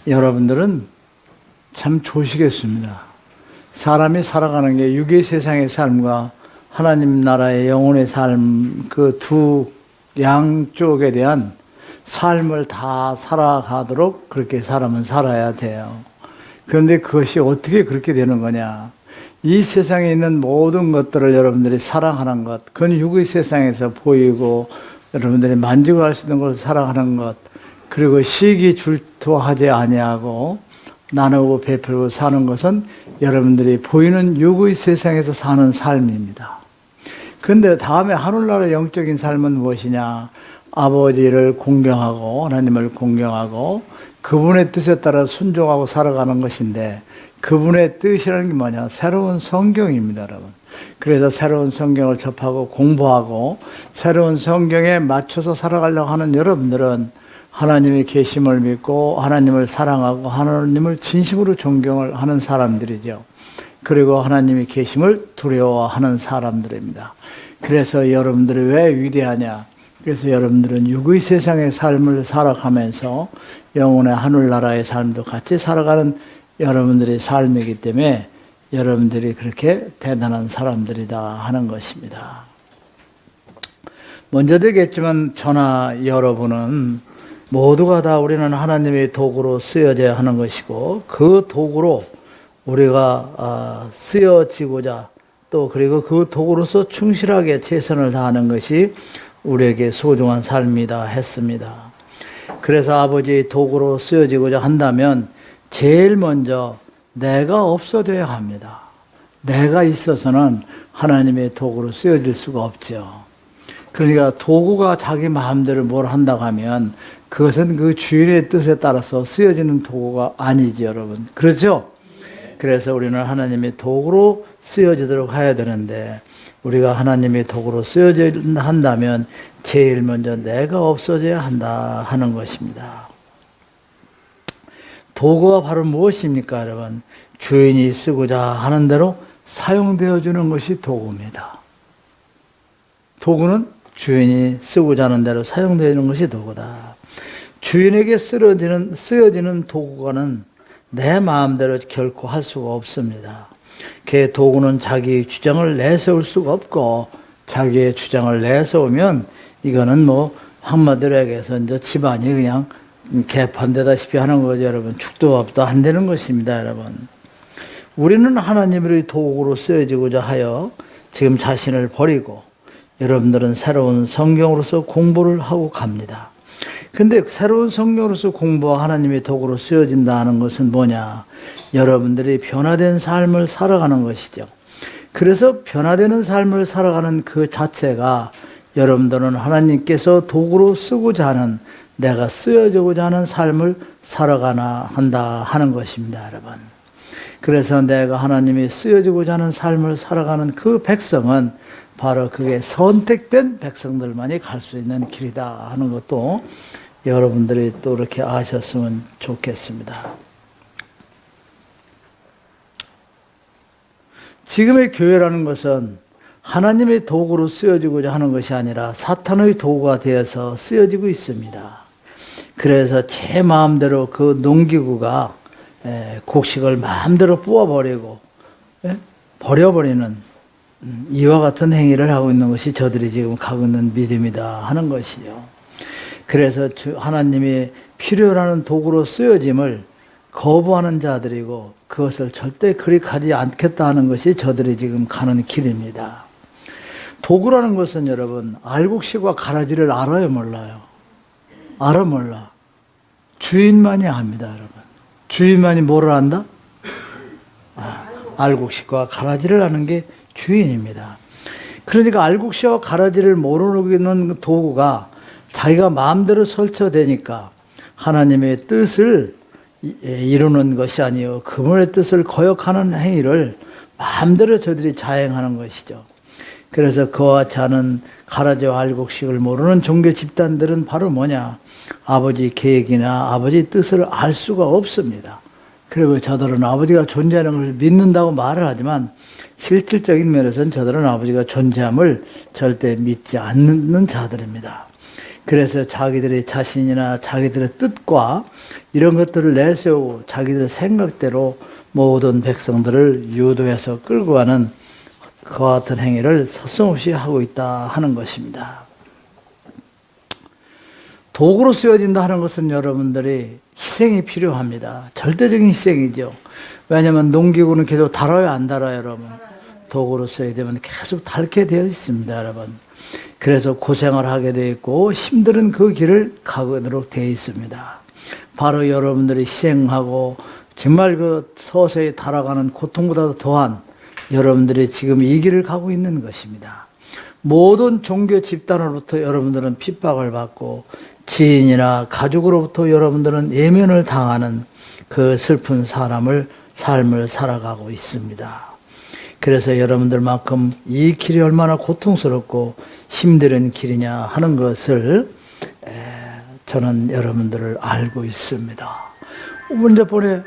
여러분들은 참 좋으시겠습니다. 사람이 살아가는 게 육의 세상의 삶과 하나님 나라의 영혼의 삶, 그 두 양쪽에 대한 삶을 다 살아가도록 그렇게 사람은 살아야 돼요. 그런데 그것이 어떻게 그렇게 되는 거냐? 이 세상에 있는 모든 것들을 여러분들이 사랑하는 것, 그건 육의 세상에서 보이고 여러분들이 만족할 수 있는 것을 사랑하는 것, 그리고 시기 질투하지 아니하고 나누고 베풀고 사는 것은 여러분들이 보이는 육의 세상에서 사는 삶입니다. 그런데 다음에 하늘나라의 영적인 삶은 무엇이냐? 아버지를 공경하고 하나님을 공경하고 그분의 뜻에 따라 순종하고 살아가는 것인데, 그분의 뜻이라는 게 뭐냐? 새로운 성경입니다, 여러분. 그래서 새로운 성경을 접하고 공부하고 새로운 성경에 맞춰서 살아가려고 하는 여러분들은 하나님의 계심을 믿고 하나님을 사랑하고 하나님을 진심으로 존경을 하는 사람들이죠. 그리고 하나님의 계심을 두려워하는 사람들입니다. 그래서 여러분들이 왜 위대하냐? 그래서 여러분들은 육의 세상의 삶을 살아가면서 영혼의 하늘나라의 삶도 같이 살아가는 여러분들의 삶이기 때문에 여러분들이 그렇게 대단한 사람들이다 하는 것입니다. 먼저 되겠지만 저나 여러분은 모두가 다 우리는 하나님의 도구로 쓰여져야 하는 것이고, 그 도구로 우리가 쓰여지고자 또 그리고 그 도구로서 충실하게 최선을 다하는 것이 우리에게 소중한 삶이다 했습니다. 그래서 아버지의 도구로 쓰여지고자 한다면 제일 먼저 내가 없어져야 합니다. 내가 있어서는 하나님의 도구로 쓰여질 수가 없죠. 그러니까 도구가 자기 마음대로 뭘 한다고 하면 그것은 그 주인의 뜻에 따라서 쓰여지는 도구가 아니지, 여러분. 그렇죠? 그래서 우리는 하나님의 도구로 쓰여지도록 해야 되는데, 우리가 하나님의 도구로 쓰여져야 한다면 제일 먼저 내가 없어져야 한다 하는 것입니다. 도구가 바로 무엇입니까, 여러분? 주인이 쓰고자 하는 대로 사용되어 주는 것이 도구입니다. 도구는 주인이 쓰고자 하는 대로 사용되는 것이 도구다. 주인에게 쓰여지는 도구가는 내 마음대로 결코 할 수가 없습니다. 그 도구는 자기 주장을 내세울 수가 없고, 자기의 주장을 내세우면 이거는 뭐 한마디로 얘기해서 이제 집안이 그냥 개판되다시피 하는 거죠, 여러분. 죽도 없다 안 되는 것입니다, 여러분. 우리는 하나님의 도구로 쓰여지고자 하여 지금 자신을 버리고 여러분들은 새로운 성경으로서 공부를 하고 갑니다. 근데 새로운 성경으로서 공부와 하나님의 도구로 쓰여진다는 것은 뭐냐? 여러분들이 변화된 삶을 살아가는 것이죠. 그래서 변화되는 삶을 살아가는 그 자체가 여러분들은 하나님께서 도구로 쓰고자 하는, 내가 쓰여지고자 하는 삶을 살아가나 한다 하는 것입니다, 여러분. 그래서 내가 하나님이 쓰여지고자 하는 삶을 살아가는 그 백성은 바로 그게 선택된 백성들만이 갈 수 있는 길이다 하는 것도 여러분들이 또 이렇게 아셨으면 좋겠습니다. 지금의 교회라는 것은 하나님의 도구로 쓰여지고자 하는 것이 아니라 사탄의 도구가 되어서 쓰여지고 있습니다. 그래서 제 마음대로 그 농기구가 곡식을 마음대로 뽑아버리고 버려버리는 이와 같은 행위를 하고 있는 것이 저들이 지금 가고 있는 믿음이다 하는 것이죠. 그래서 하나님이 필요로 하는 도구로 쓰여짐을 거부하는 자들이고, 그것을 절대 그리 가지 않겠다 하는 것이 저들이 지금 가는 길입니다. 도구라는 것은 여러분, 알곡식과 가라지를 알아요, 몰라요? 알아, 몰라? 주인만이 압니다, 여러분. 주인만이 뭐를 안다? 알곡식과 가라지를 아는 게 주인입니다. 그러니까 알곡식과 가라지를 모르는 도구가 자기가 마음대로 설쳐대니까 하나님의 뜻을 이루는 것이 아니요 그분의 뜻을 거역하는 행위를 마음대로 저들이 자행하는 것이죠. 그래서 그와 같이 하는 가라지와 알곡식을 모르는 종교 집단들은 바로 뭐냐? 아버지 계획이나 아버지 뜻을 알 수가 없습니다. 그리고 저들은 아버지가 존재하는 것을 믿는다고 말을 하지만 실질적인 면에서는 저들은 아버지가 존재함을 절대 믿지 않는 자들입니다. 그래서 자기들의 자신이나 자기들의 뜻과 이런 것들을 내세우고 자기들의 생각대로 모든 백성들을 유도해서 끌고 가는 그와 같은 행위를 서슴없이 하고 있다 하는 것입니다. 도구로 쓰여진다 하는 것은 여러분들이 희생이 필요합니다. 절대적인 희생이죠. 왜냐하면 농기구는 계속 닳아요, 안 닳아요, 여러분? 도구로 써야 되면 계속 닳게 되어 있습니다, 여러분. 그래서 고생을 하게 되어 있고 힘든 그 길을 가도록 되어 있습니다. 바로 여러분들이 희생하고 정말 그 서서히 닳아가는 고통보다도 더한 여러분들이 지금 이 길을 가고 있는 것입니다. 모든 종교 집단으로부터 여러분들은 핍박을 받고 지인이나 가족으로부터 여러분들은 예면을 당하는 그 슬픈 삶을 살아가고 있습니다. 그래서 여러분들만큼 이 길이 얼마나 고통스럽고 힘든 길이냐 하는 것을 저는 여러분들을 알고 있습니다. 먼저 보내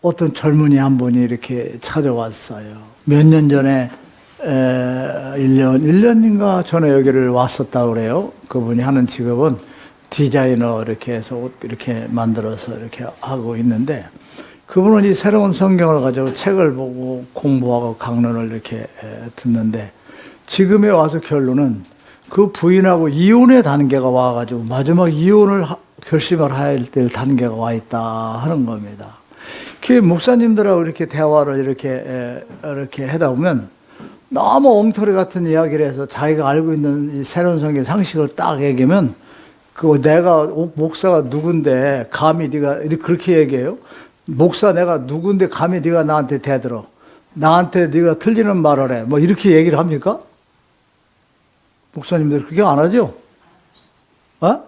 어떤 젊은이 한 분이 이렇게 찾아왔어요. 몇 년 전에 1년인가 전에 여기를 왔었다고 그래요. 그분이 하는 직업은 디자이너 이렇게 해서 옷 이렇게 만들어서 이렇게 하고 있는데 그분은 이 새로운 성경을 가지고 책을 보고 공부하고 강론을 이렇게 듣는데 지금에 와서 결론은 그 부인하고 이혼의 단계가 와가지고 마지막 이혼을 결심을 해야 될 단계가 와 있다 하는 겁니다. 그 목사님들하고 이렇게 대화를 이렇게 하다 보면 너무 엉터리 같은 이야기를 해서 자기가 알고 있는 이 새로운 성경 상식을 딱 얘기하면 그 내가 목사가 누군데 감히 네가 그렇게 얘기해요? 목사 내가 누군데 감히 네가 나한테 대들어? 나한테 네가 틀리는 말을 해? 뭐 이렇게 얘기를 합니까? 목사님들 그렇게 안 하죠? 어?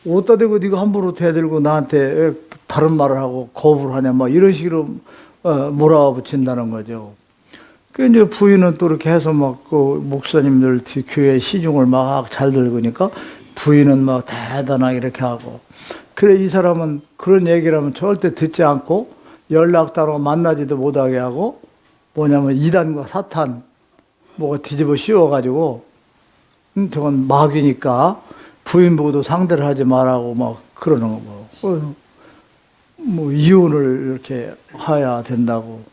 어디다 대고 네가 함부로 대들고 나한테 다른 말을 하고 거부를 하냐? 뭐 이런 식으로 몰아붙인다는 거죠. 그 이제 부인은 또 이렇게 해서 막 그 목사님들 교회 시중을 막 잘 들으니까 부인은 막 대단하게 이렇게 하고 그래 이 사람은 그런 얘기를 하면 절대 듣지 않고 연락 따로 만나지도 못하게 하고 뭐냐면 이단과 사탄 뭐가 뒤집어 씌워가지고 저건 마귀니까 부인 보고도 상대를 하지 말라고 막 그러는 거 뭐 이혼을 이렇게 해야 된다고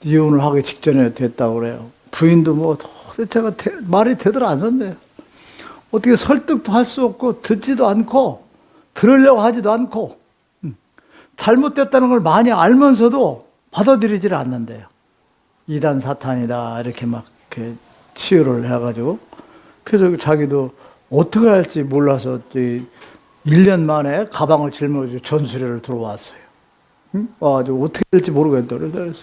이혼을 하기 직전에 됐다고 그래요. 부인도 뭐 도대체가 말이 되들 않는데요. 어떻게 설득도 할 수 없고 듣지도 않고 들으려고 하지도 않고 잘못됐다는 걸 많이 알면서도 받아들이질 않는데요. 이단 사탄이다 이렇게 막 이렇게 치유를 해가지고 그래서 자기도 어떻게 할지 몰라서 1년 만에 가방을 짊어지고 전수례를 들어왔어요. 와가지고 어떻게 될지 모르겠다 그래서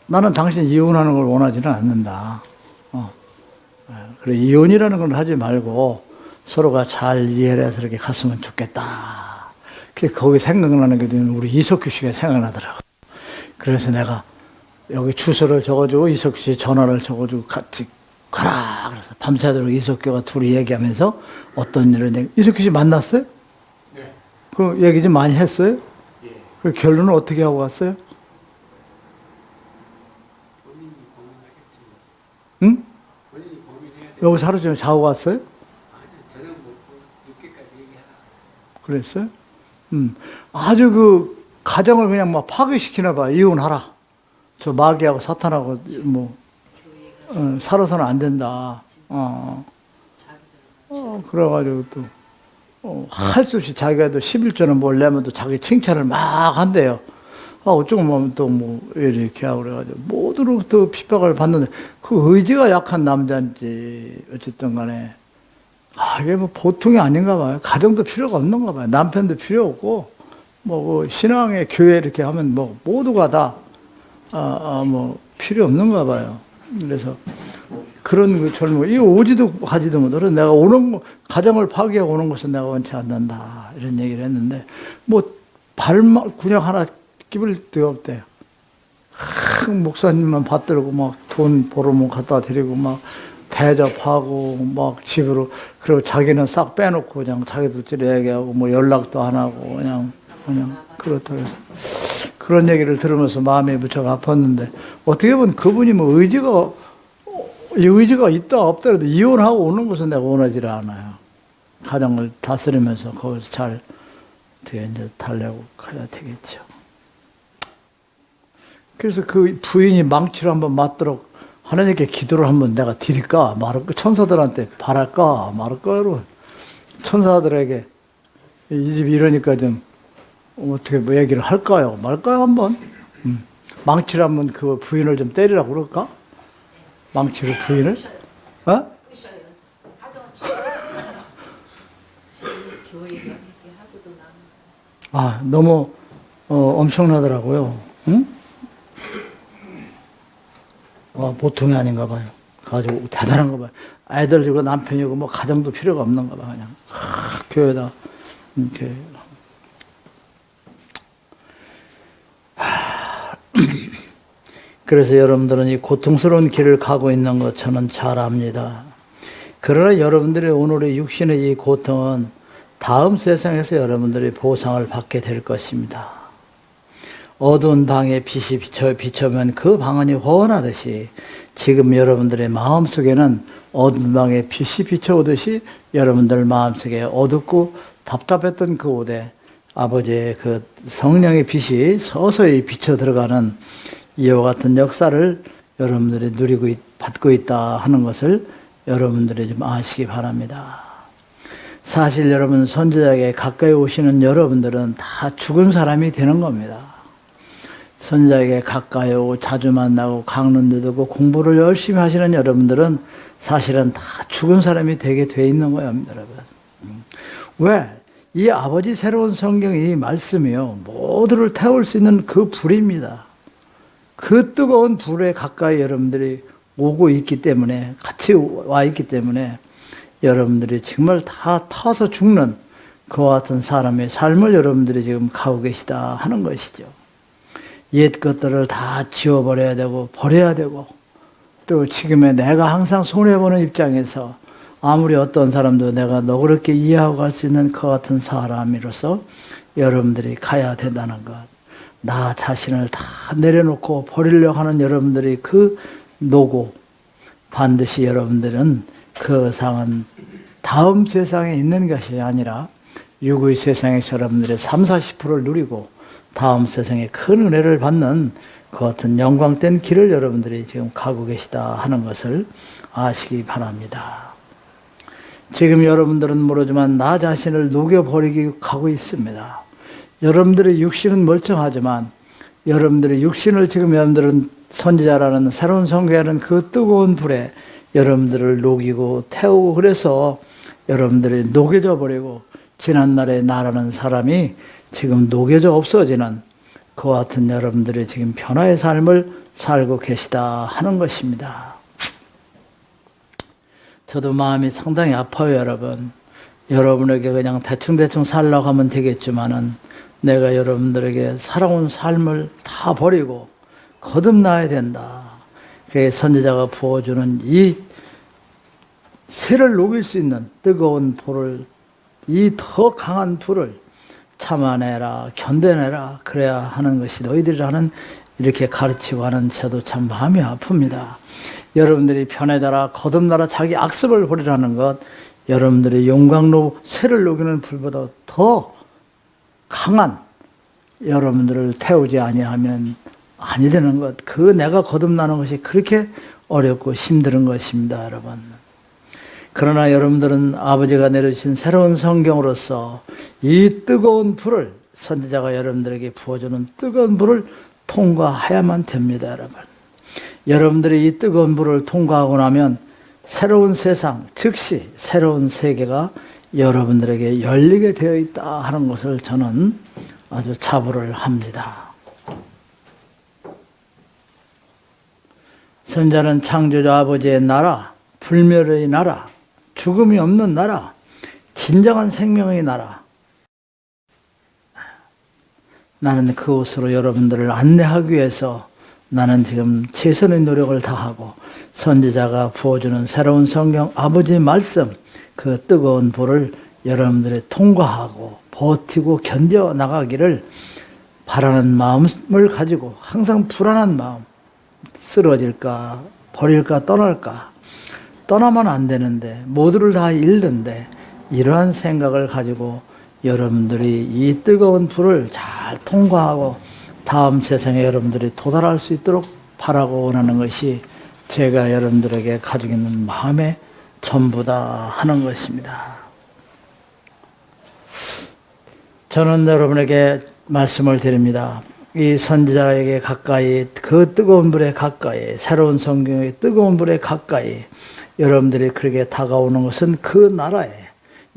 나는 당신 이혼하는 걸 원하지는 않는다. 그래 이혼이라는 건 하지 말고 서로가 잘 이해를 해서 이렇게 갔으면 좋겠다. 그래서 거기 생각나는 게 우리 이석규 씨가 생각나더라고. 그래서 내가 여기 주소를 적어주고 이석규 씨 전화를 적어주고 같이 가라. 그래서 밤새도록 이석규가 둘이 얘기하면서 어떤 일을 이석규 씨 만났어요? 네. 그 얘기 좀 많이 했어요? 예. 그 결론은 어떻게 하고 왔어요? 응? 여기서 하루 종일 자고 갔어요? 아니, 저녁 먹고 늦게까지 얘기하다 갔어요. 그랬어요? 아주 그 가정을 그냥 막 파괴시키나 봐. 이혼하라. 저 마귀하고 사탄하고 뭐 살아서는 안 된다. 그래가지고 또 할 수 없이 자기가 또 11조는 뭘 내면 또 자기 칭찬을 막 한대요. 어쩌고 보면 또 뭐 이렇게 하고 그래가지고 모두로부터 핍박을 받는데 그 의지가 약한 남자인지 어쨌든 간에 이게 뭐 보통이 아닌가 봐요. 가정도 필요가 없는가 봐요. 남편도 필요 없고 뭐 신앙의 교회 이렇게 하면 뭐 모두가 다 뭐 필요 없는가 봐요. 그래서 그런 그 젊은 이거 오지도 가지도 못하러 내가 오는 거 가정을 파괴하고 오는 것은 내가 원치 않는다 이런 얘기를 했는데 뭐 발만 군약 하나 끼볼 데가 없대요. 목사님만 받들고 막 돈 벌어면 갖다 드리고 막 대접하고 막 집으로 그리고 자기는 싹 빼놓고 그냥 자기들끼리 얘기하고 뭐 연락도 안 하고 그냥 그렇다 해서 그런 얘기를 들으면서 마음이 무척 아팠는데, 어떻게 보면 그분이 뭐 의지가 있다 없더라도 이혼하고 오는 것은 내가 원하지 않아요. 가정을 다스리면서 거기서 잘 어떻게 이제 달래고 가야 되겠죠. 그래서 그 부인이 망치를 한번 맞도록 하나님께 기도를 한번 내가 드릴까 말할까, 천사들한테 바랄까 말할까, 여러분. 천사들에게 이 집이 이러니까 좀 어떻게 뭐 얘기를 할까요 말까요 한번. 망치를 한번 그 부인을 좀 때리라고 그럴까? 망치로 부인을? 어? 아, 너무 엄청나더라고요. 응? 보통이 아닌가 봐요. 가지고 대단한가 봐요. 애들이고 남편이고 뭐 가정도 필요가 없는가 봐. 그냥 교회다 이렇게. 그래서 여러분들은 이 고통스러운 길을 가고 있는 것 저는 잘 압니다. 그러나 여러분들의 오늘의 육신의 이 고통은 다음 세상에서 여러분들이 보상을 받게 될 것입니다. 어두운 방에 빛이 비춰면 그 방안이 훤하듯이 지금 여러분들의 마음속에는 어두운 방에 빛이 비춰오듯이 여러분들 마음속에 어둡고 답답했던 그 곳에 아버지의 그 성령의 빛이 서서히 비쳐 들어가는 이와 같은 역사를 여러분들이 누리고 받고 있다 하는 것을 여러분들이 좀 아시기 바랍니다. 사실 여러분 선지자에게 가까이 오시는 여러분들은 다 죽은 사람이 되는 겁니다. 선지자에게 가까이 오고 자주 만나고 강론도 듣고 공부를 열심히 하시는 여러분들은 사실은 다 죽은 사람이 되게 돼 있는 거예요, 여러분. 왜? 이 아버지 새로운 성경이 말씀이요, 모두를 태울 수 있는 그 불입니다. 그 뜨거운 불에 가까이 여러분들이 오고 있기 때문에, 같이 와 있기 때문에 여러분들이 정말 다 타서 죽는 그와 같은 사람의 삶을 여러분들이 지금 가고 계시다 하는 것이죠. 옛 것들을 다 지워버려야 되고 버려야 되고, 또 지금의 내가 항상 손해보는 입장에서 아무리 어떤 사람도 내가 너그럽게 이해하고 갈 수 있는 그 같은 사람으로서 여러분들이 가야 된다는 것. 나 자신을 다 내려놓고 버리려고 하는 여러분들이 그 노고, 반드시 여러분들은 그 상은 다음 세상에 있는 것이 아니라 육의 세상에서 여러분들의 30, 40%를 누리고 다음 세상에 큰 은혜를 받는 그 같은 영광된 길을 여러분들이 지금 가고 계시다 하는 것을 아시기 바랍니다. 지금 여러분들은 모르지만 나 자신을 녹여버리기 가고 있습니다. 여러분들의 육신은 멀쩡하지만 여러분들의 육신을 지금 여러분들은 선지자라는 새로운 성교하는 그 뜨거운 불에 여러분들을 녹이고 태우고, 그래서 여러분들이 녹여져 버리고 지난날의 나라는 사람이 지금 녹여져 없어지는 그와 같은 여러분들이 지금 변화의 삶을 살고 계시다 하는 것입니다. 저도 마음이 상당히 아파요, 여러분. 여러분에게 그냥 대충 살라고 하면 되겠지만은 내가 여러분들에게 살아온 삶을 다 버리고 거듭나야 된다. 그래서 선지자가 부어주는 이 새를 녹일 수 있는 뜨거운 불을, 이 더 강한 불을 참아내라, 견뎌내라, 그래야 하는 것이 너희들이라는, 이렇게 가르치고 하는 저도 참 마음이 아픕니다. 여러분들이 편해져라, 거듭나라, 자기 악습을 버리라는 것, 여러분들이 용광로 새를 녹이는 불보다 더 강한 여러분들을 태우지 아니하면 아니 되는 것, 그 내가 거듭나는 것이 그렇게 어렵고 힘든 것입니다, 여러분. 그러나 여러분들은 아버지가 내려주신 새로운 성경으로서 이 뜨거운 불을, 선지자가 여러분들에게 부어주는 뜨거운 불을 통과해야만 됩니다, 여러분. 여러분들이 이 뜨거운 불을 통과하고 나면 새로운 세상, 즉시 새로운 세계가 여러분들에게 열리게 되어 있다 하는 것을 저는 아주 자부를 합니다. 선자는 창조자 아버지의 나라, 불멸의 나라, 죽음이 없는 나라, 진정한 생명의 나라, 나는 그곳으로 여러분들을 안내하기 위해서 나는 지금 최선의 노력을 다하고 선지자가 부어주는 새로운 성경 아버지의 말씀, 그 뜨거운 불을 여러분들이 통과하고 버티고 견뎌 나가기를 바라는 마음을 가지고 항상 불안한 마음, 쓰러질까, 버릴까, 떠날까, 떠나면 안 되는데, 모두를 다 잃는데, 이러한 생각을 가지고 여러분들이 이 뜨거운 불을 잘 통과하고 다음 세상에 여러분들이 도달할 수 있도록 바라고 원하는 것이 제가 여러분들에게 가지고 있는 마음의 전부다 하는 것입니다. 저는 여러분에게 말씀을 드립니다. 이 선지자에게 가까이, 그 뜨거운 불에 가까이, 새로운 성경의 뜨거운 불에 가까이 여러분들이 그렇게 다가오는 것은 그 나라에,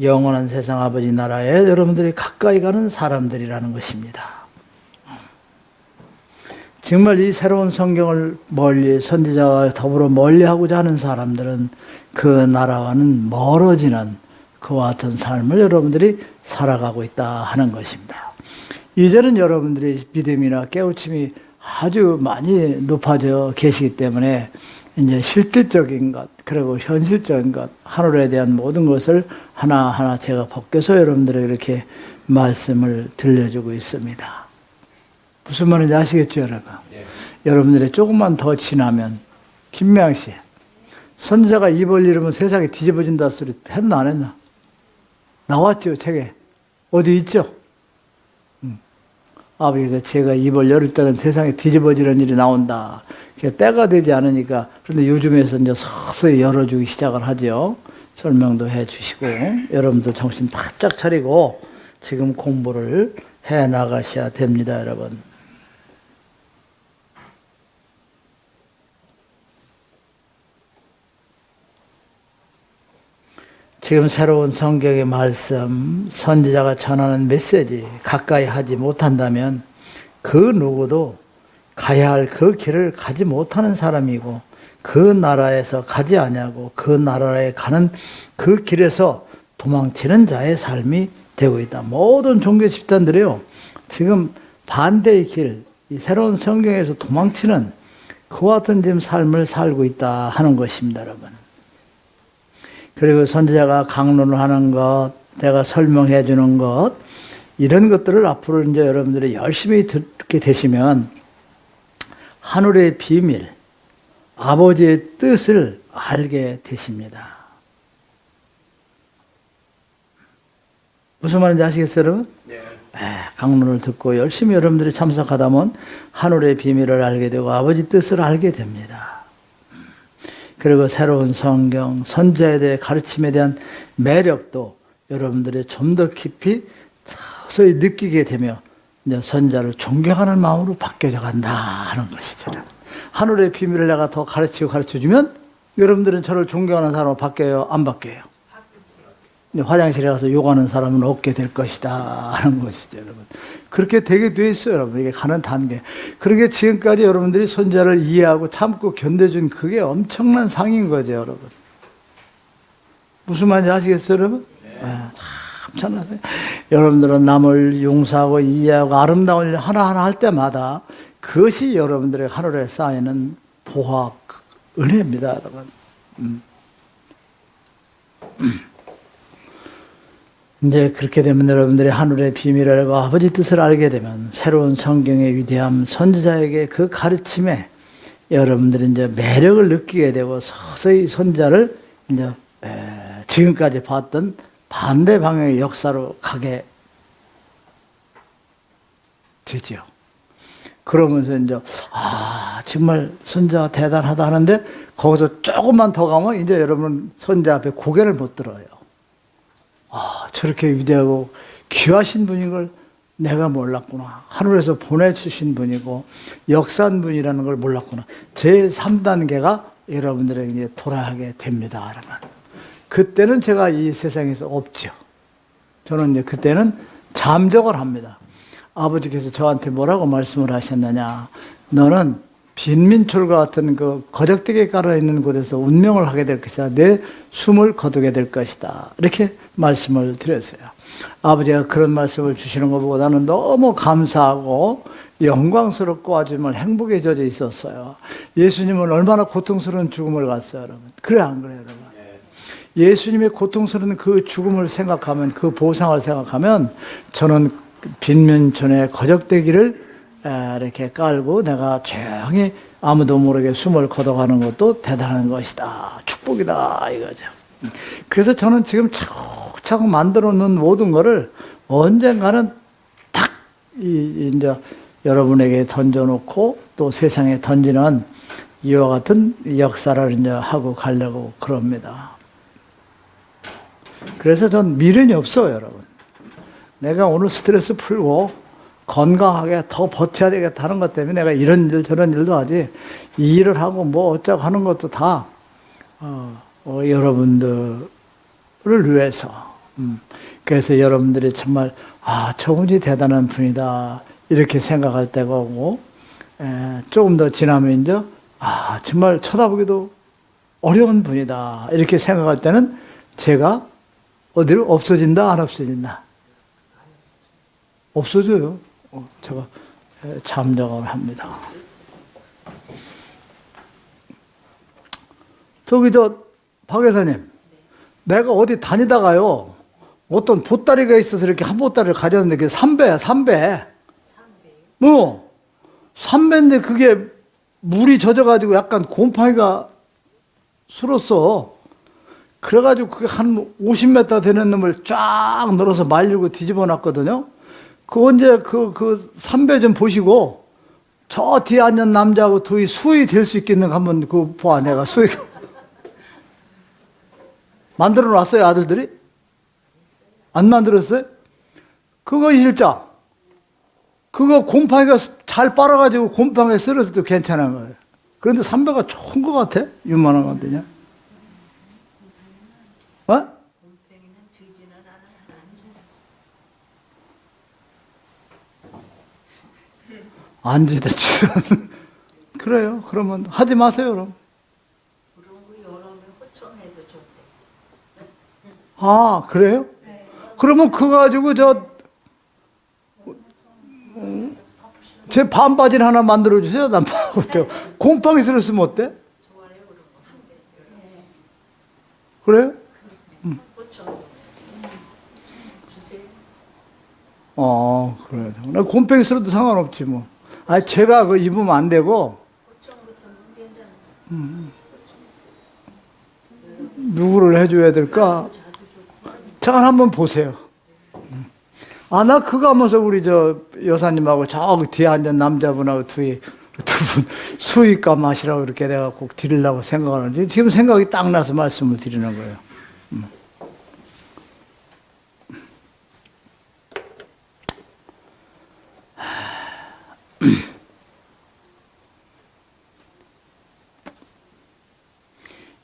영원한 세상 아버지 나라에 여러분들이 가까이 가는 사람들이라는 것입니다. 정말 이 새로운 성경을 멀리, 선지자와 더불어 멀리하고자 하는 사람들은 그 나라와는 멀어지는 그와 같은 삶을 여러분들이 살아가고 있다 하는 것입니다. 이제는 여러분들이 믿음이나 깨우침이 아주 많이 높아져 계시기 때문에 이제 실질적인 것, 그리고 현실적인 것, 하늘에 대한 모든 것을 하나하나 제가 벗겨서 여러분들에게 이렇게 말씀을 들려주고 있습니다. 무슨 말인지 아시겠죠, 여러분? 네. 여러분들이 조금만 더 지나면, 김명희 씨, 선지자가 입 벌리면 세상이 뒤집어진다 소리 했나 안 했나? 나왔죠, 책에. 어디 있죠? 아버지가 제가 입을 열을 때는 세상에 뒤집어지는 일이 나온다. 때가 되지 않으니까. 그런데 요즘에서 이제 서서히 열어주기 시작을 하죠. 설명도 해 주시고, 여러분도 정신 바짝 차리고 지금 공부를 해 나가셔야 됩니다, 여러분. 지금 새로운 성경의 말씀, 선지자가 전하는 메시지 가까이 하지 못한다면 그 누구도 가야 할 그 길을 가지 못하는 사람이고, 그 나라에서 가지 아니하고 그 나라에 가는 그 길에서 도망치는 자의 삶이 되고 있다. 모든 종교 집단들이요, 지금 반대의 길, 이 새로운 성경에서 도망치는 그와 같은 지금 삶을 살고 있다 하는 것입니다, 여러분. 그리고 선지자가 강론을 하는 것, 내가 설명해 주는 것, 이런 것들을 앞으로 이제 여러분들이 열심히 듣게 되시면 하늘의 비밀, 아버지의 뜻을 알게 되십니다. 무슨 말인지 아시겠어요, 여러분? 네. 강론을 듣고 열심히 여러분들이 참석하다 보면 하늘의 비밀을 알게 되고 아버지 뜻을 알게 됩니다. 그리고 새로운 성경, 선지자에 대해 가르침에 대한 매력도 여러분들이 좀 더 깊이 서서히 느끼게 되며 이제 선지자를 존경하는 마음으로 바뀌어져 간다 하는 것이죠. 하늘의 비밀을 내가 더 가르쳐주면 여러분들은 저를 존경하는 사람으로 바뀌어요? 안 바뀌어요? 화장실에 가서 욕하는 사람은 없게 될 것이다 하는 것이죠, 여러분. 그렇게 되게 돼 있어요, 여러분. 이게 가는 단계. 그러게 지금까지 여러분들이 선지자를 이해하고 참고 견뎌준 그게 엄청난 상인 거죠, 여러분. 무슨 말인지 아시겠어요, 여러분? 네. 참 참나요. 여러분들은 남을 용서하고 이해하고 아름다운 일 하나하나 할 때마다 그것이 여러분들의 하늘에 쌓이는 보화, 은혜입니다, 여러분. 이제 그렇게 되면 여러분들이 하늘의 비밀을 알고 아버지 뜻을 알게 되면 새로운 성경의 위대함, 선지자에게 그 가르침에 여러분들이 이제 매력을 느끼게 되고 서서히 선지자를 이제 지금까지 봤던 반대 방향의 역사로 가게 되죠. 그러면서 이제 정말 선지자가 대단하다 하는데 거기서 조금만 더 가면 이제 여러분 선지자 앞에 고개를 못 들어요. 저렇게 위대하고 귀하신 분인 걸 내가 몰랐구나. 하늘에서 보내주신 분이고 역사한 분이라는 걸 몰랐구나. 제3단계가 여러분들에게 이제 돌아가게 됩니다, 여러분. 그때는 제가 이 세상에서 없죠. 저는 이제 그때는 잠적을 합니다. 아버지께서 저한테 뭐라고 말씀을 하셨느냐. 너는 빈민철과 같은 그 거적대기에 깔아 있는 곳에서 운명을 하게 될 것이다. 내 숨을 거두게 될 것이다. 이렇게 말씀을 드렸어요. 아버지가 그런 말씀을 주시는 거 보고 나는 너무 감사하고 영광스럽고 아주 정말 행복에 젖어 있었어요. 예수님은 얼마나 고통스러운 죽음을 갔어요, 여러분. 그래, 안 그래요, 여러분? 예수님의 고통스러운 그 죽음을 생각하면, 그 보상을 생각하면 저는 빈민촌의 거적대기를 이렇게 깔고 내가 조용히 아무도 모르게 숨을 거둬가는 것도 대단한 것이다. 축복이다. 이거죠. 그래서 저는 지금 차곡차곡 만들어 놓은 모든 거를 언젠가는 탁, 이제 여러분에게 던져놓고 또 세상에 던지는 이와 같은 역사를 이제 하고 가려고 그럽니다. 그래서 전 미련이 없어요, 여러분. 내가 오늘 스트레스 풀고 건강하게 더 버텨야 되겠다는 것 때문에 내가 이런 일 저런 일도 하지, 이 일을 하고 뭐 어쩌고 하는 것도 다 여러분들을 위해서. 그래서 여러분들이 정말 저분이 대단한 분이다 이렇게 생각할 때가 오고, 조금 더 지나면 이제 정말 쳐다보기도 어려운 분이다 이렇게 생각할 때는 제가 어디로 없어진다 안 없어진다? 없어져요. 제가 잠정을 합니다. 저기 박 여사님, 내가 어디 다니다가요 어떤 보따리가 있어서 이렇게 한 보따리를 가졌는데 그게 삼배야. 삼배인데 그게 물이 젖어가지고 약간 곰팡이가 슬었어. 그래가지고 그게 한 50m 되는 놈을 쫙 널어서 말리고 뒤집어 놨거든요. 그 언제 그 삼배 좀 보시고 저 뒤에 앉은 남자하고 둘이 수의 될 수 있겠는가 한번 그 봐. 내가 수의 만들어 놨어요, 아들들이? 안 만들었어요? 그거 실장. 그거 곰팡이가 잘 빨아가지고 곰팡이에 쓸어서도 괜찮은 거예요. 그런데 삼배가 좋은 것 같아? 유만한 건데냐? 곰팡이는 쥐지는 안 지든 그래요. 그러면 하지 마세요, 그럼. 그런 거 여름에 호청해도 좋대. 그래요? 네. 그러면 그거 가지고 제 반바지를 하나 만들어 주세요. 난 어때요? 곰팡이 쓸어 쓰면 어때? 좋아요, 그럼 삼배. 그래요? 호청 주세요. 그래요. 나 곰팡이 쓸어도 상관없지 뭐. 제가 그거 입으면 안 되고. 호청 같은 건 괜찮았어. 누구를 해줘야 될까? 잠깐 한번 보세요. 나 그거 하면서 우리 여사님하고 저 뒤에 앉은 남자분하고 두 분 수익가 마시라고 이렇게 내가 꼭 드리려고 생각하는데 지금 생각이 딱 나서 말씀을 드리는 거예요.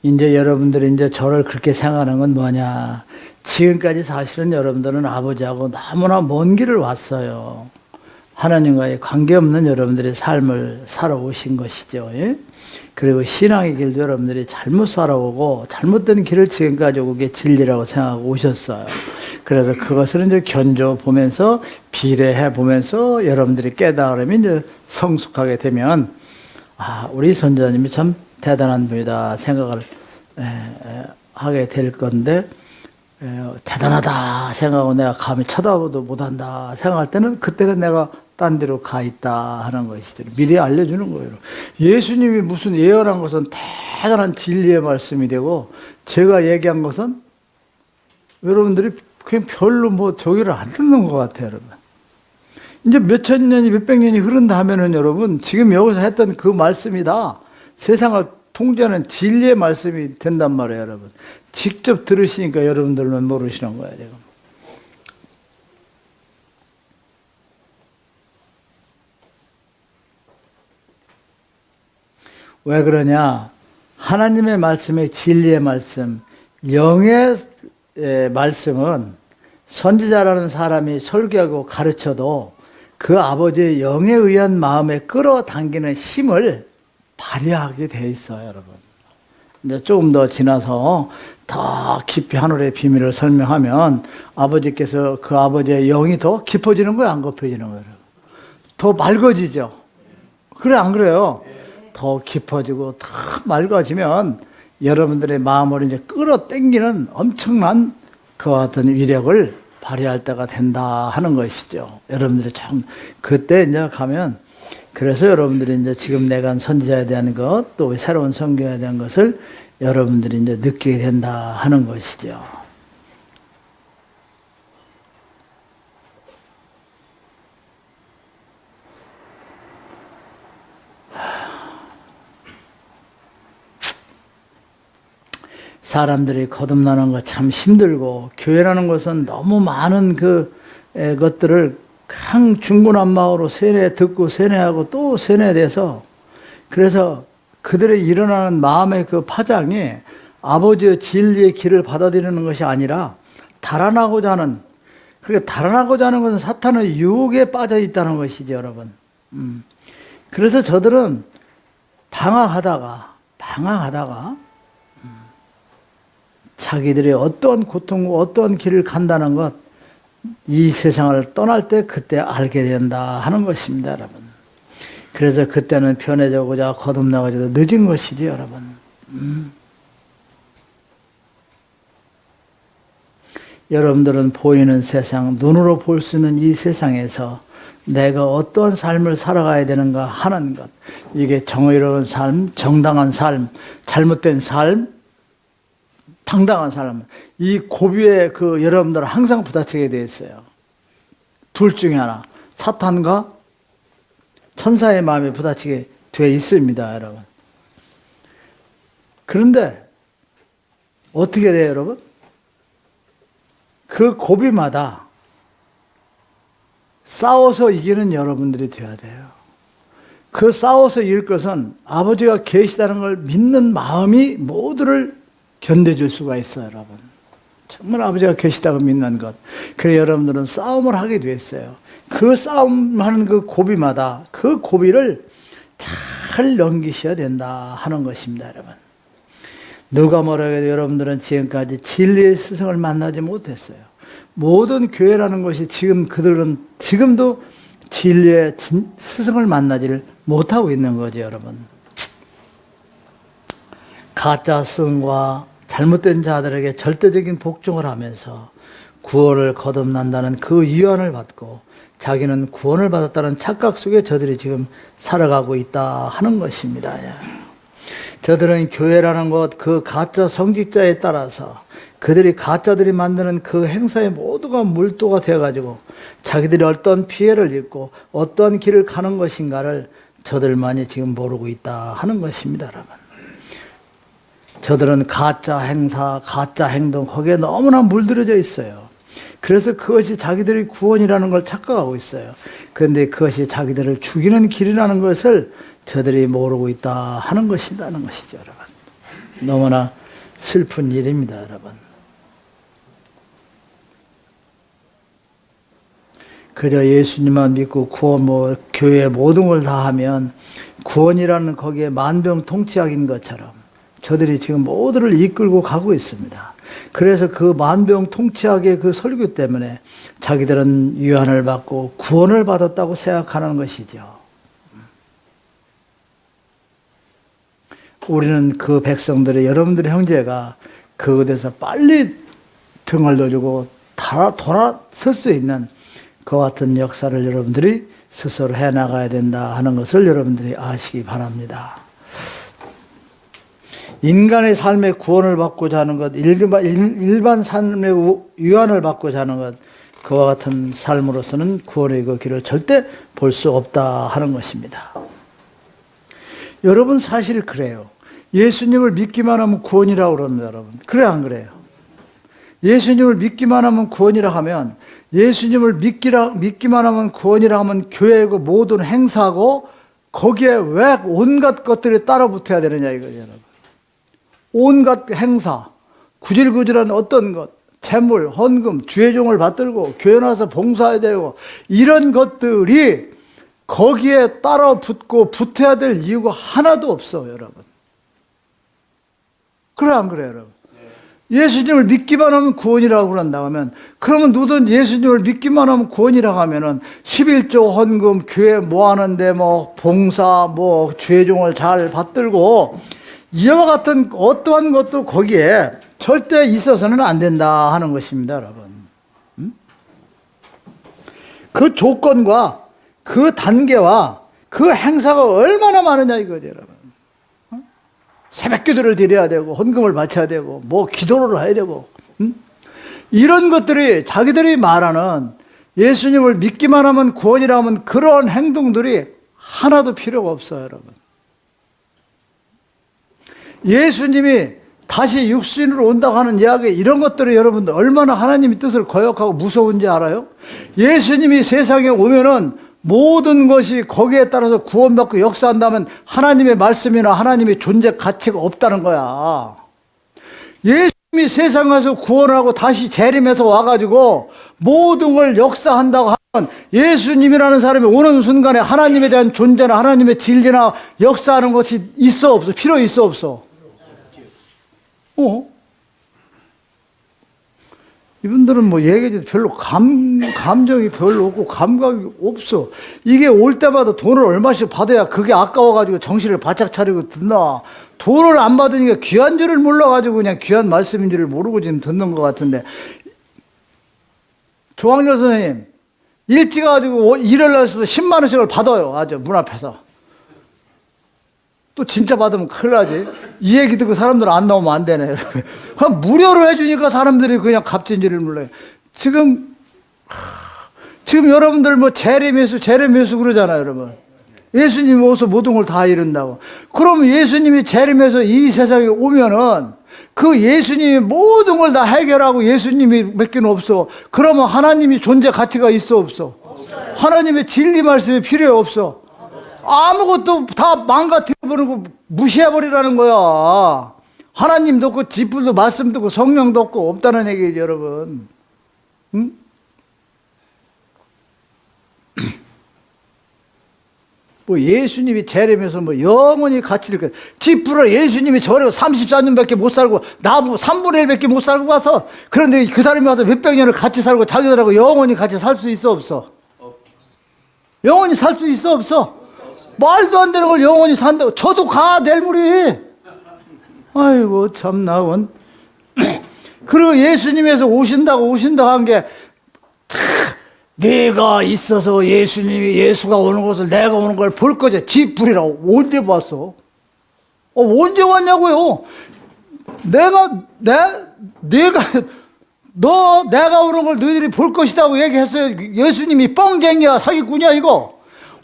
이제 여러분들이 이제 저를 그렇게 생각하는 건 뭐냐. 지금까지 사실은 여러분들은 아버지하고 너무나 먼 길을 왔어요. 하나님과의 관계없는 여러분들의 삶을 살아오신 것이죠. 예? 그리고 신앙의 길도 여러분들이 잘못 살아오고 잘못된 길을 지금까지 오고 게 진리라고 생각하고 오셨어요. 그래서 그것을 이제 견뎌보면서 비례해 보면서 여러분들이 깨달으면 이제 성숙하게 되면 우리 선자님이 참 대단한 분이다 생각을 하게 될 건데, 대단하다 생각하고 내가 감히 쳐다보도 못한다 생각할 때는 그때가 내가 딴 데로 가 있다 하는 것이죠. 미리 알려주는 거예요. 예수님이 무슨 예언한 것은 대단한 진리의 말씀이 되고, 제가 얘기한 것은 여러분들이 그냥 별로 저기를 안 듣는 것 같아요, 여러분. 이제 몇천 년이 몇백 년이 흐른다 하면은 여러분 지금 여기서 했던 그 말씀이다 세상을 통제하는 진리의 말씀이 된단 말이에요, 여러분. 직접 들으시니까 여러분들만 모르시는 거예요, 지금. 왜 그러냐? 하나님의 말씀의 진리의 말씀, 영의 말씀은 선지자라는 사람이 설교하고 가르쳐도 그 아버지의 영에 의한 마음에 끌어당기는 힘을 발휘하게 돼 있어요, 여러분. 이제 조금 더 지나서 더 깊이 하늘의 비밀을 설명하면 아버지께서 그 아버지의 영이 더 깊어지는 거예요, 안 깊어지는 거예요? 더 맑아지죠? 그래, 안 그래요? 더 깊어지고 더 맑아지면 여러분들의 마음을 이제 끌어당기는 엄청난 그와 같은 위력을 발휘할 때가 된다 하는 것이죠. 여러분들이 참 그때 이제 가면 그래서 여러분들이 이제 지금 내가 선지자에 대한 것, 또 새로운 성경에 대한 것을 여러분들이 이제 느끼게 된다 하는 것이죠. 사람들이 거듭나는 거 참 힘들고, 교회라는 것은 너무 많은 것들을 그냥 중구난방으로 세뇌 듣고 세뇌하고 또 세뇌돼서, 그래서 그들의 일어나는 마음의 그 파장이 아버지의 진리의 길을 받아들이는 것이 아니라 달아나고자 하는, 그러니까 달아나고자 하는 것은 사탄의 유혹에 빠져 있다는 것이죠, 여러분. 그래서 저들은 방황하다가 자기들이 어떠한 고통과 어떠한 길을 간다는 것, 이 세상을 떠날 때 그때 알게 된다 하는 것입니다, 여러분. 그래서 그때는 편해져고자 거듭나가지고 늦은 것이지, 여러분. 여러분들은 보이는 세상, 눈으로 볼 수 있는 이 세상에서 내가 어떠한 삶을 살아가야 되는가 하는 것, 이게 정의로운 삶, 정당한 삶, 잘못된 삶, 당당한 삶, 이 고비에 여러분들은 항상 부딪히게 되어 있어요. 둘 중에 하나, 사탄과 천사의 마음에 부딪히게 되어 있습니다, 여러분. 그런데 어떻게 돼요, 여러분? 그 고비마다 싸워서 이기는 여러분들이 되어야 돼요. 그 싸워서 이길 것은 아버지가 계시다는 걸 믿는 마음이 모두를 견뎌줄 수가 있어요, 여러분. 정말 아버지가 계시다고 믿는 것. 그래 여러분들은 싸움을 하게 됐어요. 그 싸움하는 그 고비마다 그 고비를 잘 넘기셔야 된다 하는 것입니다, 여러분. 누가 뭐라고 해도 여러분들은 지금까지 진리의 스승을 만나지 못했어요. 모든 교회라는 것이 그들은 지금도 진리의 스승을 만나지를 못하고 있는 거죠, 여러분. 가짜 스승과 잘못된 자들에게 절대적인 복종을 하면서 구원을 거듭난다는 그 위안을 받고 자기는 구원을 받았다는 착각 속에 저들이 지금 살아가고 있다 하는 것입니다. 저들은 교회라는 것, 그 가짜 성직자에 따라서 그들이 가짜들이 만드는 그 행사에 모두가 물도가 되어가지고 자기들이 어떤 피해를 입고 어떤 길을 가는 것인가를 저들만이 지금 모르고 있다 하는 것입니다, 여러분. 저들은 가짜 행사, 가짜 행동, 거기에 너무나 물들여져 있어요. 그래서 그것이 자기들의 구원이라는 걸 착각하고 있어요. 그런데 그것이 자기들을 죽이는 길이라는 것을 저들이 모르고 있다 하는 것이라는 것이죠, 여러분. 너무나 슬픈 일입니다, 여러분. 그저 예수님만 믿고 교회 모든 걸 다 하면 구원이라는 거기에 만병통치약인 것처럼 저들이 지금 모두를 이끌고 가고 있습니다. 그래서 그 만병통치약의 그 설교 때문에 자기들은 유한을 받고 구원을 받았다고 생각하는 것이죠. 우리는 그 백성들의, 여러분들의 형제가 그곳에서 빨리 등을 돌리고 돌아설 수 있는 그와 같은 역사를 여러분들이 스스로 해나가야 된다 하는 것을 여러분들이 아시기 바랍니다. 인간의 삶의 구원을 받고자 하는 것, 일반 삶의 유한을 받고자 하는 것, 그와 같은 삶으로서는 구원의 그 길을 절대 볼 수 없다 하는 것입니다. 여러분 사실 그래요. 예수님을 믿기만 하면 구원이라고 그럽니다, 여러분. 그래 안 그래요? 예수님을 믿기만 하면 구원이라 하면, 예수님을 믿기만 하면 구원이라 하면 교회고 모든 행사고 거기에 왜 온갖 것들이 따라 붙어야 되느냐 이거죠, 여러분. 온갖 행사, 구질구질한 어떤 것, 재물, 헌금, 주의 종을 받들고 교회 나와서 봉사해야 되고 이런 것들이 거기에 따라 붙고 붙어야 될 이유가 하나도 없어요, 여러분. 그래 안 그래요, 여러분? 예수님을 믿기만 하면 구원이라고 그런다고 하면, 그러면 누든 예수님을 믿기만 하면 구원이라고 하면은 11조 헌금, 교회 뭐 하는데 봉사, 주의 종을 잘 받들고 이와 같은 어떠한 것도 거기에 절대 있어서는 안 된다 하는 것입니다, 여러분. 그 조건과 그 단계와 그 행사가 얼마나 많으냐 이거죠, 여러분. 새벽 기도를 드려야 되고 헌금을 바쳐야 되고 뭐 기도를 해야 되고 이런 것들이 자기들이 말하는 예수님을 믿기만 하면 구원이라 하면 그런 행동들이 하나도 필요가 없어요, 여러분. 예수님이 다시 육신으로 온다고 하는 이야기, 이런 것들이 여러분들 얼마나 하나님의 뜻을 거역하고 무서운지 알아요? 예수님이 세상에 오면은 모든 것이 거기에 따라서 구원받고 역사한다면 하나님의 말씀이나 하나님의 존재 가치가 없다는 거야. 예수님이 세상 가서 구원하고 다시 재림해서 와가지고 모든 걸 역사한다고 하면 예수님이라는 사람이 오는 순간에 하나님에 대한 존재나 하나님의 진리나 역사하는 것이 있어 없어? 필요 있어 없어? 이분들은 뭐 얘기해도 별로 감정이 별로 없고 감각이 없어. 이게 올 때마다 돈을 얼마씩 받아야 그게 아까워가지고 정신을 바짝 차리고 듣나. 돈을 안 받으니까 귀한 줄을 몰라가지고 그냥 귀한 말씀인 줄을 모르고 지금 듣는 것 같은데. 조항렬 선생님, 일찍 가지고 일을 해서 10만 원씩을 받아요. 아주 문 앞에서. 또 진짜 받으면 큰일 나지. 이 얘기 듣고 사람들 안 나오면 안 되네. 그냥 무료로 해주니까 사람들이 그냥 값진지를 몰라요. 지금 여러분들 뭐 재림예수 그러잖아요, 여러분. 예수님이 오서 모든 걸 다 이룬다고. 그러면 예수님이 재림해서 이 세상에 오면은 그 예수님이 모든 걸 다 해결하고 예수님이 몇 개는 없어. 그러면 하나님이 존재 가치가 있어 없어? 없어요. 하나님의 진리 말씀이 필요 없어. 아무것도 다 망가뜨려버리고 무시해버리라는 거야. 하나님도 없고 지풀도 말씀도 없고 성령도 없고 없다는 얘기죠, 여러분. 응? 뭐 예수님이 재림해서 뭐 영원히 같이 이렇게 지풀을 예수님이 저래고 34년밖에 못 살고 나보고 3분의 1밖에 못 살고 와서 그런데 그 사람이 와서 몇백 년을 같이 살고 자기들하고 영원히 같이 살 수 있어 없어? 영원히 살 수 있어 없어? 말도 안 되는 걸 영원히 산다고. 저도 가 내일 모레. 아이고 참나 원. 그리고 예수님에서 오신다고 한 게 내가 있어서 예수가 오는 것을 내가 오는 걸 볼 거지. 지불이라고 언제 봤어? 언제 왔냐고요? 내가 오는 걸 너희들이 볼 것이라고 얘기했어요. 예수님이 뻥쟁이야 사기꾼이야 이거.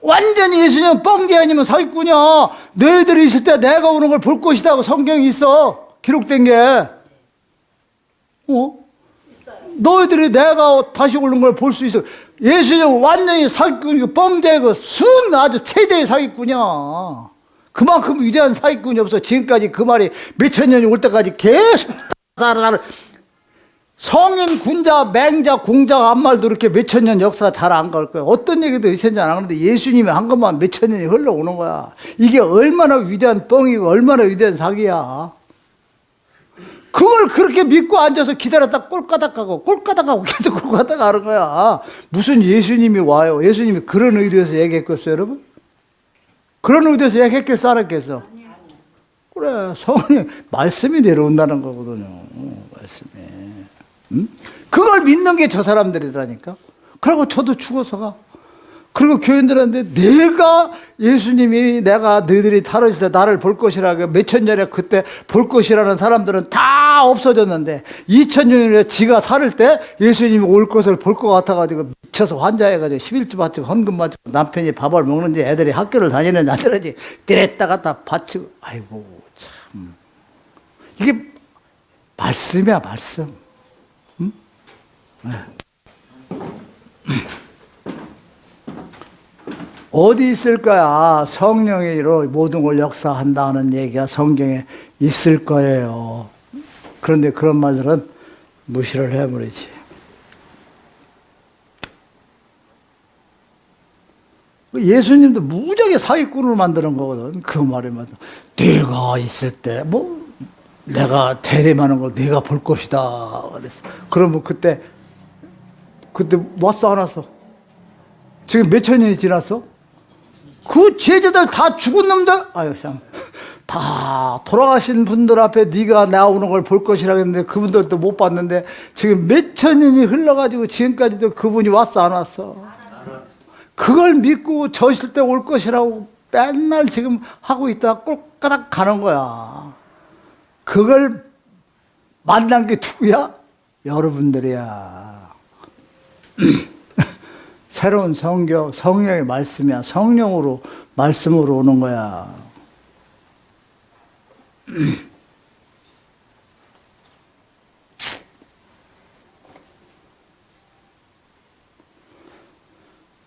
완전히 예수님은 뻥개 아니면 사기꾼이야. 너희들이 있을 때 내가 오는 걸 볼 것이다 하고 성경이 있어. 기록된 게. 너희들이 내가 다시 오는 걸 볼 수 있어. 예수님은 완전히 사기꾼이고 뻥개고 아주 최대의 사기꾼이야. 그만큼 위대한 사기꾼이 없어. 지금까지 그 말이 몇천 년이 올 때까지 계속 성인, 군자, 맹자, 공자 한 말도 이렇게 몇천 년 역사 잘 안 갈 거야. 어떤 얘기도 있었는지 안 하는데 예수님이 한 것만 몇천 년이 흘러오는 거야. 이게 얼마나 위대한 뻥이고 얼마나 위대한 사기야. 그걸 그렇게 믿고 앉아서 기다렸다 꼴까닥하고 계속 꼴까닥 하는 거야. 무슨 예수님이 와요. 예수님이 그런 의도에서 얘기했겠어요, 여러분? 그런 의도에서 얘기했겠어, 안 했겠어? 그래, 성령이 말씀이 내려온다는 거거든요. 말씀이. 그걸 믿는 게 저 사람들이라니까. 그리고 저도 죽어서 가. 그리고 교인들한테 예수님이 내가 너희들이 타러질 때 나를 볼 것이라 몇천 년에 그때 볼 것이라는 사람들은 다 없어졌는데 2000년에 지가 살을 때 예수님이 올 것을 볼 것 같아가지고 미쳐서 환자해가지고 11주 바치고 헌금 바치고 남편이 밥을 먹는지 애들이 학교를 다니는지 안 다니는지 때렸다 갔다 바치고 아이고 참 이게 말씀이야 말씀. 어디 있을 거야? 성령이 모든 걸 역사한다는 얘기가 성경에 있을 거예요. 그런데 그런 말들은 무시를 해버리지. 예수님도 무지하게 사기꾼으로 만드는 거거든. 그 말에만 내가 있을 때 내가 대림하는 걸 내가 볼 것이다. 그랬어. 그러면 그때 왔어 안 왔어? 지금 몇천 년이 지났어? 그 제자들 다 죽은 놈들, 다 돌아가신 분들 앞에 네가 나오는 걸 볼 것이라고 했는데 그분들도 못 봤는데 지금 몇천 년이 흘러가지고 지금까지도 그분이 왔어 안 왔어? 그걸 믿고 저실 때 올 것이라고 맨날 지금 하고 있다가 꼴까닥 가는 거야. 그걸 만난 게 누구야? 여러분들이야. 새로운 성령의 말씀이야. 성령으로, 말씀으로 오는 거야.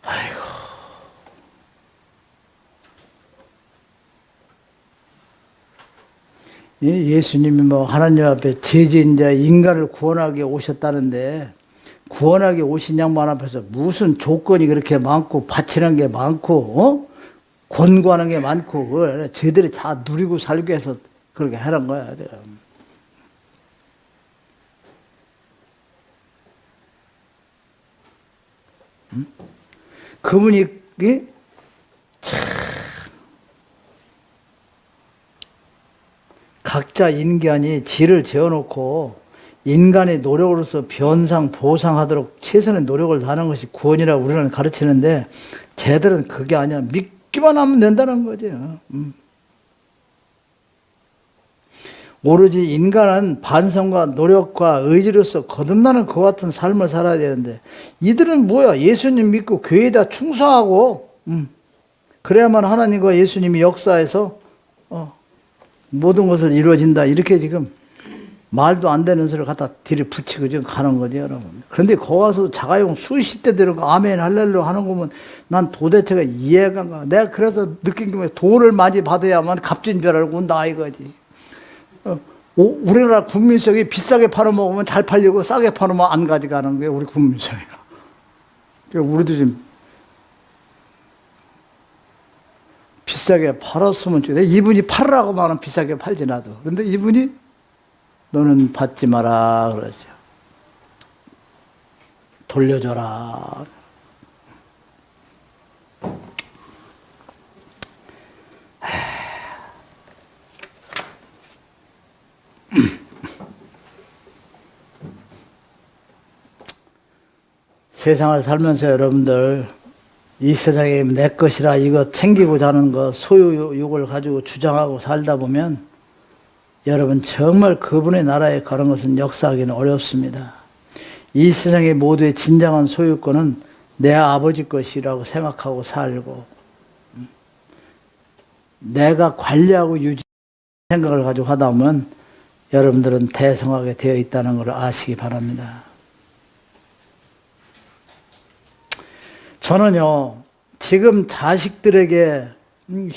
아이고. 예수님이 뭐 하나님 앞에 제자인자 인간을 구원하게 오셨다는데, 구원하게 오신 양반 앞에서 무슨 조건이 그렇게 많고 바치는 게 많고 권고하는 게 많고 그걸 저희들이 다 누리고 살기 위해서 그렇게 하는 거야. 응? 그분이 참 각자 인간이 지를 재어놓고 인간의 노력으로서 변상, 보상하도록 최선의 노력을 다하는 것이 구원이라고 우리는 가르치는데, 쟤들은 그게 아니야. 믿기만 하면 된다는 거지. 오로지 인간은 반성과 노력과 의지로서 거듭나는 그와 같은 삶을 살아야 되는데, 이들은 뭐야? 예수님 믿고 교회에다 충성하고, 그래야만 하나님과 예수님이 역사에서 모든 것을 이루어진다. 이렇게 지금 말도 안 되는 소리를 갖다 뒤를 붙이고 지금 가는 거죠, 여러분. 그런데 거기 가서 자가용 수십 대 들고 아멘 할렐루야 하는 거면 난 도대체가 이해가 안 가. 내가 그래서 느낀 게 뭐야? 돈을 많이 받아야만 값진 줄 알고 온다 이거지. 우리나라 국민성이 비싸게 팔아먹으면 잘 팔리고 싸게 팔으면 안 가져가는 게 우리 국민성이야. 그러니까 우리도 지금 비싸게 팔았으면 좋겠다. 이분이 팔으라고 하면 비싸게 팔지 나도. 그런데 이분이 너는 받지 마라 그러죠. 돌려줘라. 세상을 살면서 여러분들 이 세상에 내 것이라 이거 챙기고자 하는 거 소유욕을 가지고 주장하고 살다 보면 여러분 정말 그분의 나라에 가는 것은 역사하기는 어렵습니다. 이 세상의 모두의 진정한 소유권은 내 아버지 것이라고 생각하고 살고 내가 관리하고 유지 생각을 가지고 하다 보면 여러분들은 대성하게 되어 있다는 것을 아시기 바랍니다. 저는요 지금 자식들에게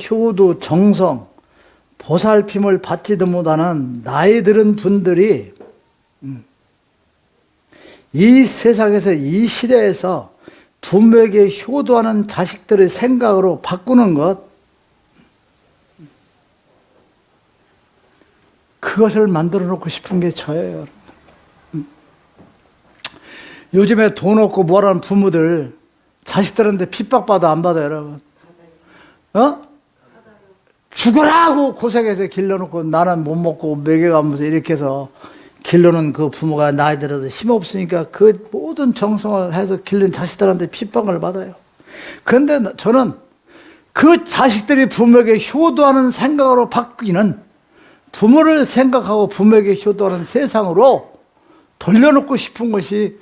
효도 정성 보살핌을 받지도 못하는 나이 들은 분들이 이 세상에서 이 시대에서 부모에게 효도하는 자식들의 생각으로 바꾸는 것, 그것을 만들어 놓고 싶은 게 저예요. 요즘에 돈 없고 뭐라는 부모들 자식들한테 핍박받아 안 받아요, 여러분? 죽어라 하고 고생해서 길러놓고 나는 못 먹고 먹여가면서 이렇게 해서 길러놓은 그 부모가 나이 들어서 힘없으니까 그 모든 정성을 해서 길른 자식들한테 핍박을 받아요. 그런데 저는 그 자식들이 부모에게 효도하는 생각으로 바뀌는, 부모를 생각하고 부모에게 효도하는 세상으로 돌려놓고 싶은 것이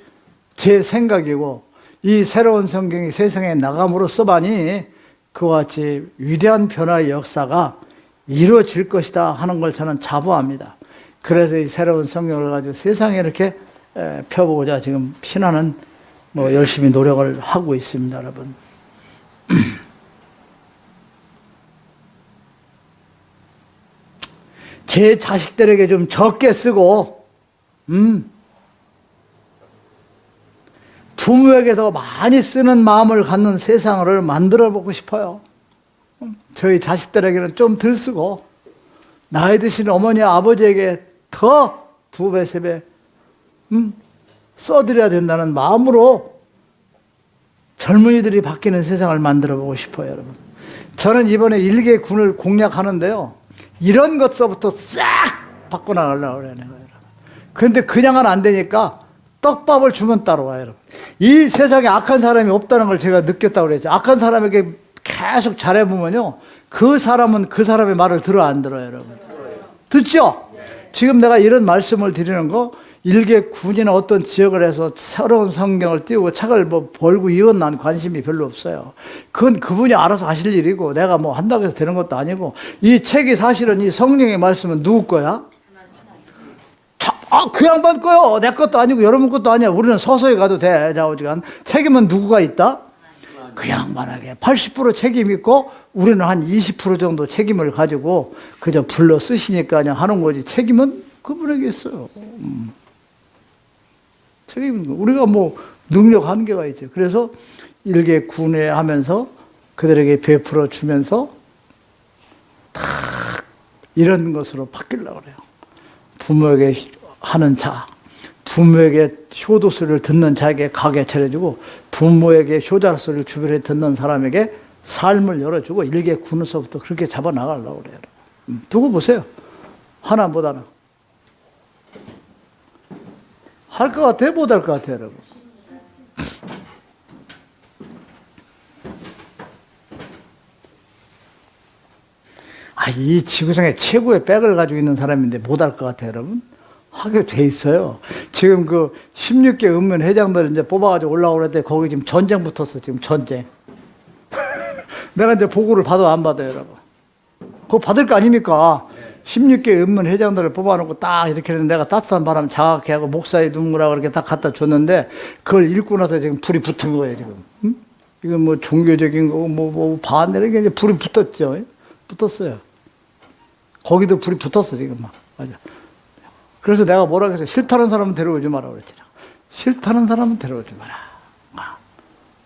제 생각이고, 이 새로운 성경이 세상에 나감으로써만이 그와 같이 위대한 변화의 역사가 이루어질 것이다 하는 걸 저는 자부합니다. 그래서 이 새로운 성경을 가지고 세상에 이렇게 펴보고자 지금 신하는 열심히 노력을 하고 있습니다, 여러분. 제 자식들에게 좀 적게 쓰고, 부모에게 더 많이 쓰는 마음을 갖는 세상을 만들어 보고 싶어요. 저희 자식들에게는 좀 덜 쓰고, 나이 드신 어머니, 아버지에게 더 2배, 3배, 써드려야 된다는 마음으로 젊은이들이 바뀌는 세상을 만들어 보고 싶어요, 여러분. 저는 이번에 1개 군을 공략하는데요. 이런 것서부터 싹 바꿔나가려고 그래요. 그런데 그냥은 안 되니까 떡밥을 주면 따라와요, 여러분. 이 세상에 악한 사람이 없다는 걸 제가 느꼈다고 그랬죠. 악한 사람에게 계속 잘해보면요, 그 사람은 그 사람의 말을 들어 안 들어요, 여러분? 듣죠? 지금 내가 이런 말씀을 드리는 거, 일개 군이나 어떤 지역을 해서 새로운 성경을 띄우고 책을 뭐 벌고 이건 난 관심이 별로 없어요. 그건 그분이 알아서 하실 일이고 내가 뭐 한다고 해서 되는 것도 아니고, 이 책이 사실은 이 성령의 말씀은 누구 거야? 그 양반 거요. 내 것도 아니고 여러분 것도 아니야. 우리는 서서히 가도 돼. 좌우지간. 책임은 누구가 있다? 그 양반에게 80% 책임 있고 우리는 한 20% 정도 책임을 가지고 그저 불러 쓰시니까 그냥 하는 거지. 책임은 그분에게 있어요. 책임은 우리가 뭐 능력 한계가 있죠. 그래서 일개 군회하면서 그들에게 베풀어 주면서 다 이런 것으로 바뀌려고 그래요. 부모에게 하는 자, 부모에게 효도 소리를 듣는 자에게 가게 차려주고, 부모에게 효자 소리를 주변에 듣는 사람에게 삶을 열어주고, 일개 군에서부터 그렇게 잡아 나가려고 그래요. 두고 보세요. 하나보다는. 할 것 같아요? 못 할 것 같아요, 여러분? 이 지구상에 최고의 백을 가지고 있는 사람인데 못 할 것 같아요, 여러분? 하게 돼 있어요. 지금 그 16개 읍면 회장들 이제 뽑아가지고 올라오고 그랬더니 거기 지금 전쟁 붙었어, 지금 전쟁. 내가 이제 보고를 받아, 안 받아요, 여러분? 그거 받을 거 아닙니까? 16개 읍면 회장들을 뽑아놓고 딱 이렇게 했는데 내가 따뜻한 바람 자각해 하고 목사의 눈물하고 이렇게 딱 갖다 줬는데 그걸 읽고 나서 지금 불이 붙은 거예요, 지금. 응? 이건 뭐 종교적인 거고 뭐 반대로 이게 이제 불이 붙었죠. 붙었어요. 거기도 불이 붙었어, 지금 막. 맞아. 그래서 내가 뭐라 그랬어? 싫다는 사람은 데려오지 마라 그랬잖아. 싫다는 사람은 데려오지 마라.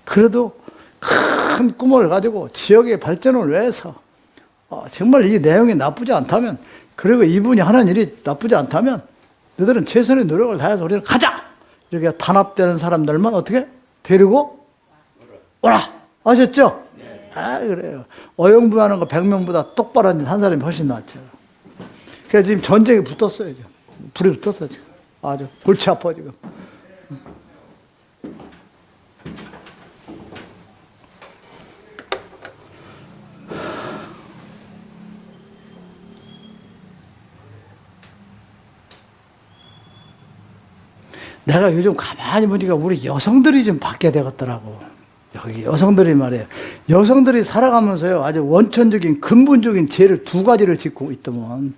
그래도 큰 꿈을 가지고 지역의 발전을 위해서 정말 이 내용이 나쁘지 않다면, 그리고 이분이 하는 일이 나쁘지 않다면 너희들은 최선의 노력을 다해서 우리는 가자! 이렇게 단합되는 사람들만 어떻게? 데리고 오라! 아셨죠? 네. 그래요. 어영부하는 거 100명보다 똑바로 앉은 한 사람이 훨씬 낫죠. 그래서 지금 전쟁이 붙었어요. 지금. 불이 붙었어, 지금. 아주 골치 아파, 지금. 내가 요즘 가만히 보니까 우리 여성들이 좀 바뀌어야 되겠더라고. 여기 여성들이 말이에요. 여성들이 살아가면서요, 아주 원천적인 근본적인 죄를 두 가지를 짓고 있더만.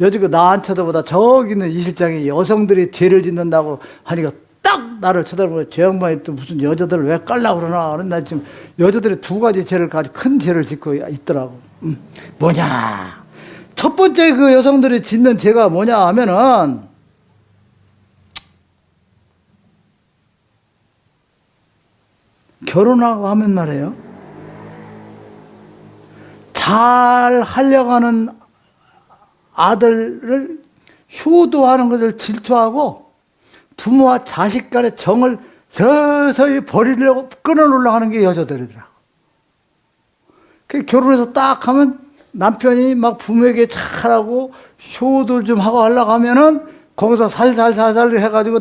여지껏 나 안 쳐다보다 저기 있는 이 실장이 여성들이 죄를 짓는다고 하니까 딱 나를 쳐다보고 저 양반이 또 무슨 여자들을 왜 깔라고 그러나. 그런데 나 지금 여자들이 두 가지 죄를 가지고 큰 죄를 짓고 있더라고. 뭐냐. 첫 번째 그 여성들이 짓는 죄가 뭐냐 하면은 결혼하고 하면 말이에요. 잘 하려고 하는 아들을 효도하는 것을 질투하고 부모와 자식 간의 정을 서서히 버리려고 끊어놓으려고 하는 게 여자들이더라고. 결혼해서 딱 하면 남편이 막 부모에게 잘하고 효도 좀 하고 하려고 하면은 거기서 살살살살 해가지고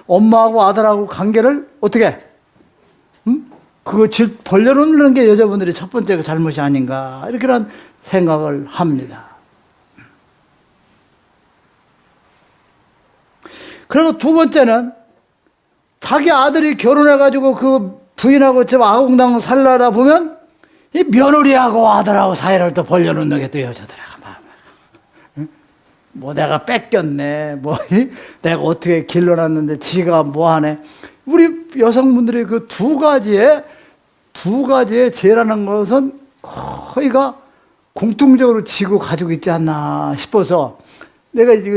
엄마하고 아들하고 관계를 어떻게? 그거 벌려놓는 게 여자분들이 첫 번째 잘못이 아닌가, 이렇게는 생각을 합니다. 그리고 두 번째는 자기 아들이 결혼해가지고 그 부인하고 좀 아웅다웅 살라다 보면 이 며느리하고 아들하고 사이를 또 벌려놓는 게 또 여자들아. 뭐 내가 뺏겼네, 뭐 내가 어떻게 길러놨는데 지가 뭐 하네. 우리 여성분들이 그 두 가지의 죄라는 것은 거의가 공통적으로 지고 가지고 있지 않나 싶어서 내가 이거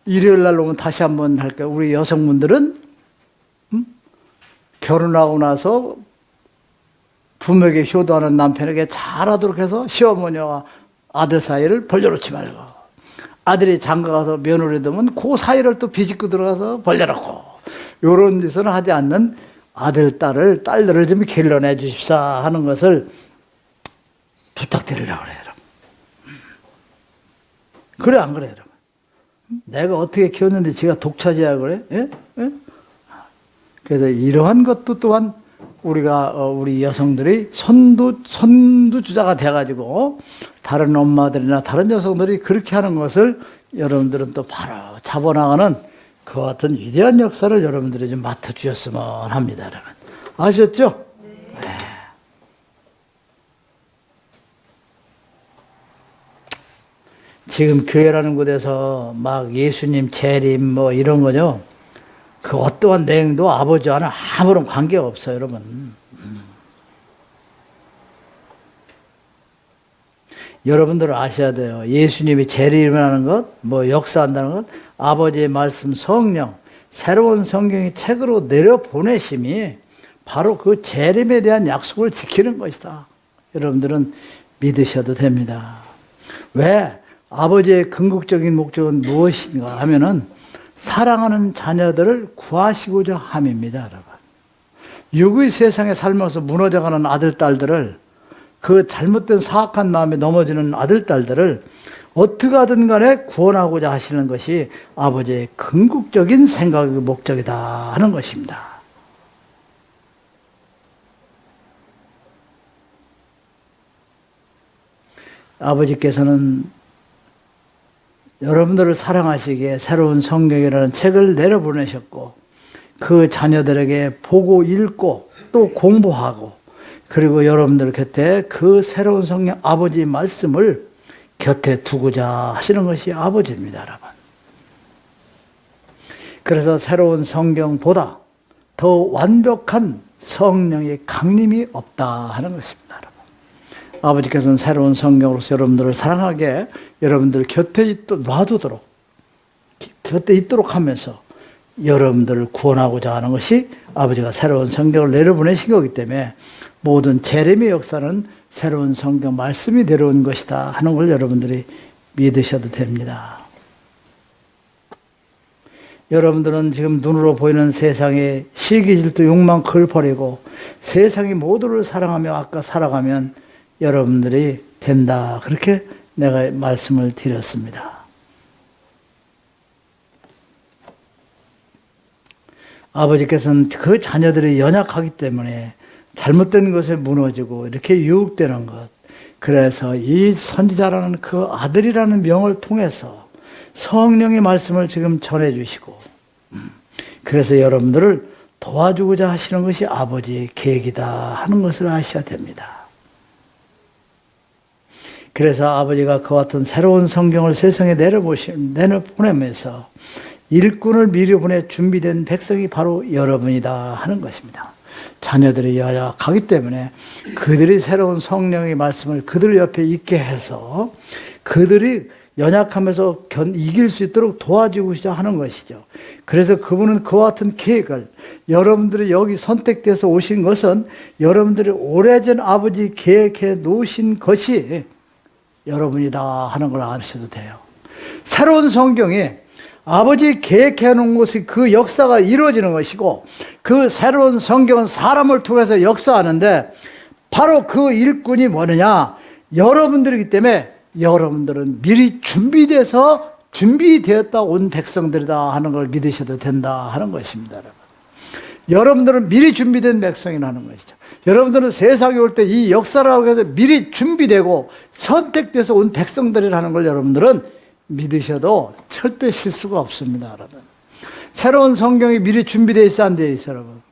일요일 날 오면 다시 한번 할게요. 우리 여성분들은 결혼하고 나서 부모에게 효도하는 남편에게 잘하도록 해서 시어머니와 아들 사이를 벌려놓지 말고, 아들이 장가가서 며느리 되면 그 사이를 또 비집고 들어가서 벌려놓고, 이런 짓은 하지 않는 딸들을 좀 길러내 주십사 하는 것을 부탁드리려고 그래요, 여러분. 그래, 안 그래요, 여러분? 내가 어떻게 키웠는데 지가 독차지하고 그래? 예? 그래서 이러한 것도 또한 우리가 우리 여성들이 선두주자가 돼가지고 다른 엄마들이나 다른 여성들이 그렇게 하는 것을 여러분들은 또 바로 잡아나가는 그와 같은 위대한 역사를 여러분들이 좀 맡아주셨으면 합니다, 여러분. 아셨죠? 네. 지금 교회라는 곳에서 막 예수님 재림 뭐 이런 거죠. 그 어떠한 내용도 아버지와는 아무런 관계가 없어요, 여러분. 여러분들 아셔야 돼요. 예수님이 재림하는 것, 뭐 역사한다는 것, 아버지의 말씀, 성령, 새로운 성경의 책으로 내려보내심이 바로 그 재림에 대한 약속을 지키는 것이다. 여러분들은 믿으셔도 됩니다. 왜? 아버지의 궁극적인 목적은 무엇인가 하면은 사랑하는 자녀들을 구하시고자 함입니다, 여러분. 육의 세상에 살면서 무너져가는 아들, 딸들을, 그 잘못된 사악한 마음에 넘어지는 아들, 딸들을 어떻게 하든 간에 구원하고자 하시는 것이 아버지의 궁극적인 생각의 목적이다 하는 것입니다. 아버지께서는 여러분들을 사랑하시기에 새로운 성경이라는 책을 내려보내셨고 그 자녀들에게 보고 읽고 또 공부하고 그리고 여러분들 곁에 그 새로운 성경 아버지의 말씀을 곁에 두고자 하시는 것이 아버지입니다, 여러분. 그래서 새로운 성경보다 더 완벽한 성령의 강림이 없다 하는 것입니다, 여러분. 아버지께서는 새로운 성경으로서 여러분들을 사랑하게 여러분들 곁에 놔두도록 곁에 있도록 하면서 여러분들을 구원하고자 하는 것이 아버지가 새로운 성경을 내려보내신 거기 때문에 모든 재림의 역사는 새로운 성경 말씀이 내려온 것이다 하는 걸 여러분들이 믿으셔도 됩니다. 여러분들은 지금 눈으로 보이는 세상의 시기 질투 욕망 그걸 버리고 세상의 모두를 사랑하며 아까 살아가면 여러분들이 된다. 그렇게 내가 말씀을 드렸습니다. 아버지께서는 그 자녀들이 연약하기 때문에 잘못된 것에 무너지고 이렇게 유혹되는 것. 그래서 이 선지자라는 그 아들이라는 명을 통해서 성령의 말씀을 지금 전해주시고 그래서 여러분들을 도와주고자 하시는 것이 아버지의 계획이다 하는 것을 아셔야 됩니다. 그래서 아버지가 그와 같은 새로운 성경을 세상에 내려보내면서 일꾼을 미리 보내 준비된 백성이 바로 여러분이다 하는 것입니다. 자녀들이 연약하기 때문에 그들이 새로운 성령의 말씀을 그들 옆에 있게 해서 그들이 연약하면서 이길 수 있도록 도와주고자 하는 것이죠. 그래서 그분은 그와 같은 계획을 여러분들이 여기 선택돼서 오신 것은 여러분들이 오래전 아버지 계획해 놓으신 것이 여러분이다 하는 걸 아셔도 돼요. 새로운 성경이 아버지 계획해 놓은 것이 그 역사가 이루어지는 것이고 그 새로운 성경은 사람을 통해서 역사하는데 바로 그 일꾼이 뭐느냐? 여러분들이기 때문에 여러분들은 미리 준비되었다 온 백성들이다 하는 걸 믿으셔도 된다 하는 것입니다, 여러분. 여러분들은 미리 준비된 백성이라는 것이죠. 여러분들은 세상에 올 때 이 역사라고 해서 미리 준비되고 선택돼서 온 백성들이라는 걸 여러분들은 믿으셔도 절대 실수가 없습니다, 여러분. 새로운 성경이 미리 준비되어 있어 안 되어 있어, 여러분.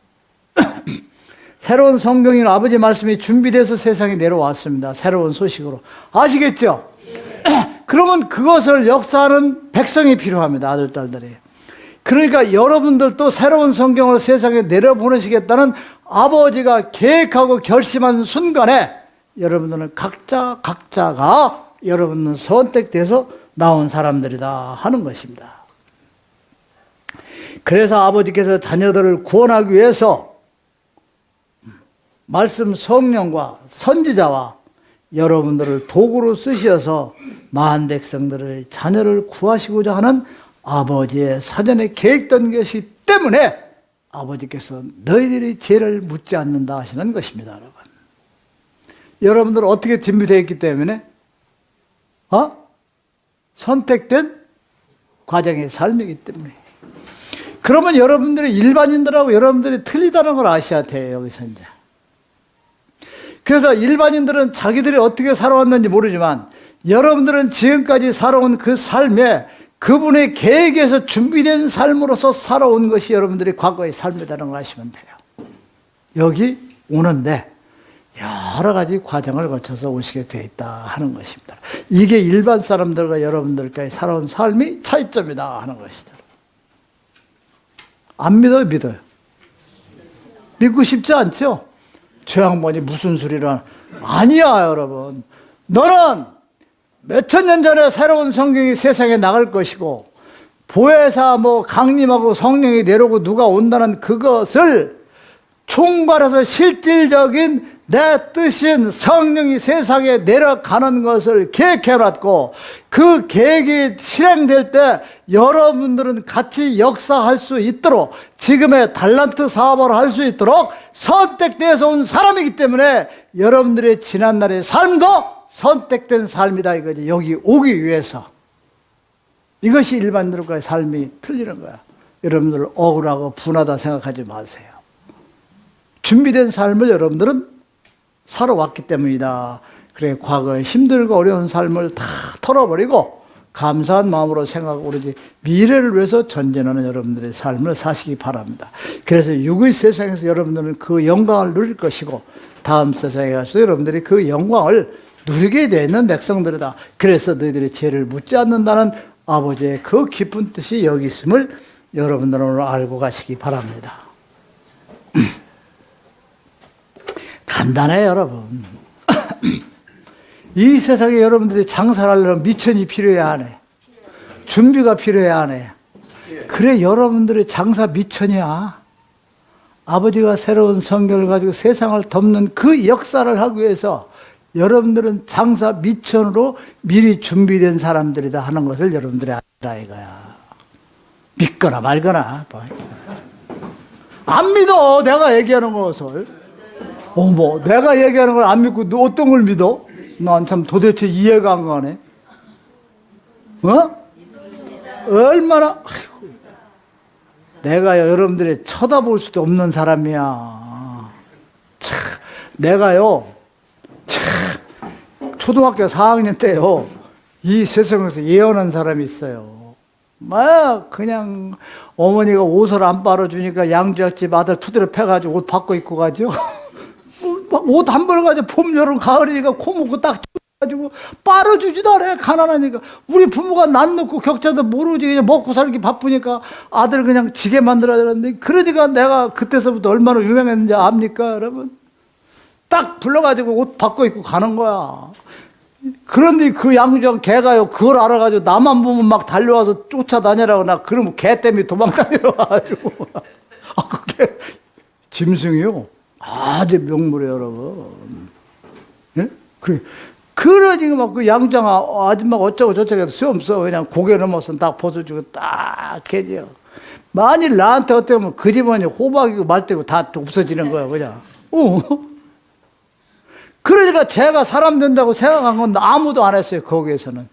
새로운 성경이 아버지 말씀이 준비돼서 세상에 내려왔습니다. 새로운 소식으로. 아시겠죠? 그러면 그것을 역사하는 백성이 필요합니다, 아들, 딸들이. 그러니까 여러분들도 새로운 성경을 세상에 내려보내시겠다는 아버지가 계획하고 결심한 순간에 여러분들은 각자가 여러분은 선택돼서 나온 사람들이다 하는 것입니다. 그래서 아버지께서 자녀들을 구원하기 위해서 말씀 성령과 선지자와 여러분들을 도구로 쓰셔서 많은 백성들의 자녀를 구하시고자 하는 아버지의 사전에 계획된 것이기 때문에 아버지께서 너희들이 죄를 묻지 않는다 하시는 것입니다, 여러분. 여러분들은 어떻게 준비되어 있기 때문에 선택된 과정의 삶이기 때문에 그러면 여러분들이 일반인들하고 여러분들이 틀리다는 걸 아셔야 돼요, 여기서 이제. 그래서 일반인들은 자기들이 어떻게 살아왔는지 모르지만 여러분들은 지금까지 살아온 그 삶에 그분의 계획에서 준비된 삶으로서 살아온 것이 여러분들이 과거의 삶이라는 걸 아시면 돼요. 여기 오는데 여러 가지 과정을 거쳐서 오시게 되어 있다 하는 것입니다. 이게 일반 사람들과 여러분들까지 살아온 삶이 차이점이다 하는 것이다. 안 믿어요? 믿어요? 믿고 싶지 않죠? 저 양반이 무슨 소리를 아니야, 여러분. 너는 몇천 년 전에 새로운 성경이 세상에 나갈 것이고 보혜사 강림하고 성령이 내려오고 누가 온다는 그것을 총괄해서 실질적인 내 뜻인 성령이 세상에 내려가는 것을 계획해놨고 그 계획이 실행될 때 여러분들은 같이 역사할 수 있도록 지금의 달란트 사업을 할 수 있도록 선택돼서 온 사람이기 때문에 여러분들의 지난날의 삶도 선택된 삶이다 이거지. 여기 오기 위해서. 이것이 일반인들과의 삶이 틀리는 거야. 여러분들 억울하고 분하다 생각하지 마세요. 준비된 삶을 여러분들은 살아왔기 때문이다. 그래, 과거의 힘들고 어려운 삶을 다 털어버리고 감사한 마음으로 생각하고 오로지 미래를 위해서 전진하는 여러분들의 삶을 사시기 바랍니다. 그래서 육의 세상에서 여러분들은 그 영광을 누릴 것이고 다음 세상에 가서 여러분들이 그 영광을 누리게 되는 백성들이다. 그래서 너희들의 죄를 묻지 않는다는 아버지의 그 깊은 뜻이 여기 있음을 여러분들은 오늘 알고 가시기 바랍니다. 간단해요, 여러분. 이 세상에 여러분들이 장사를 하려면 미천이 필요해야 하네. 준비가 필요해야 하네. 그래, 여러분들의 장사 미천이야. 아버지가 새로운 성경을 가지고 세상을 덮는 그 역사를 하기 위해서 여러분들은 장사 미천으로 미리 준비된 사람들이다 하는 것을 여러분들이 알아 이거야. 믿거나 말거나. 안 믿어, 내가 얘기하는 것을. 어머, 내가 얘기하는 걸 안 믿고 너 어떤 걸 믿어? 난 참 도대체 이해가 안 가네. 얼마나, 아이고, 내가 여러분들이 쳐다볼 수도 없는 사람이야. 참, 내가요, 초등학교 4학년 때요, 이 세상에서 예언한 사람이 있어요. 막 그냥 어머니가 옷을 안 빨아주니까 양주약집 아들 투대로 패가지고 옷 바꿔 입고 가죠. 옷 한 벌 가지고 봄, 여름, 가을이니까 코 묶고 딱 가지고 빨아주지도 않아요. 가난하니까. 우리 부모가 난 넣고 격자도 모르지. 그냥 먹고 살기 바쁘니까 아들 그냥 지게 만들어야 되는데, 그러니까 내가 그때서부터 얼마나 유명했는지 압니까, 여러분? 딱 불러가지고 옷 바꿔 입고 가는 거야. 그런데 그 양주장 개가요, 그걸 알아가지고 나만 보면 막 달려와서 쫓아다니라고. 나 그러면 개 때문에 도망다니러 와가지고. 그게 짐승이요. 아주 명물이에요, 여러분. 예? 그래. 그러지가 막 그 양장 아줌마가 어쩌고 저쩌고 해도 소용없어. 그냥 고개 넘어서 딱 벗어주고 딱 개죠. 만일 나한테 어떻게 보면 그 집안이 호박이고 말대고 다 없어지는 거야, 그냥. 그러니까 제가 사람 된다고 생각한 건 아무도 안 했어요, 거기에서는.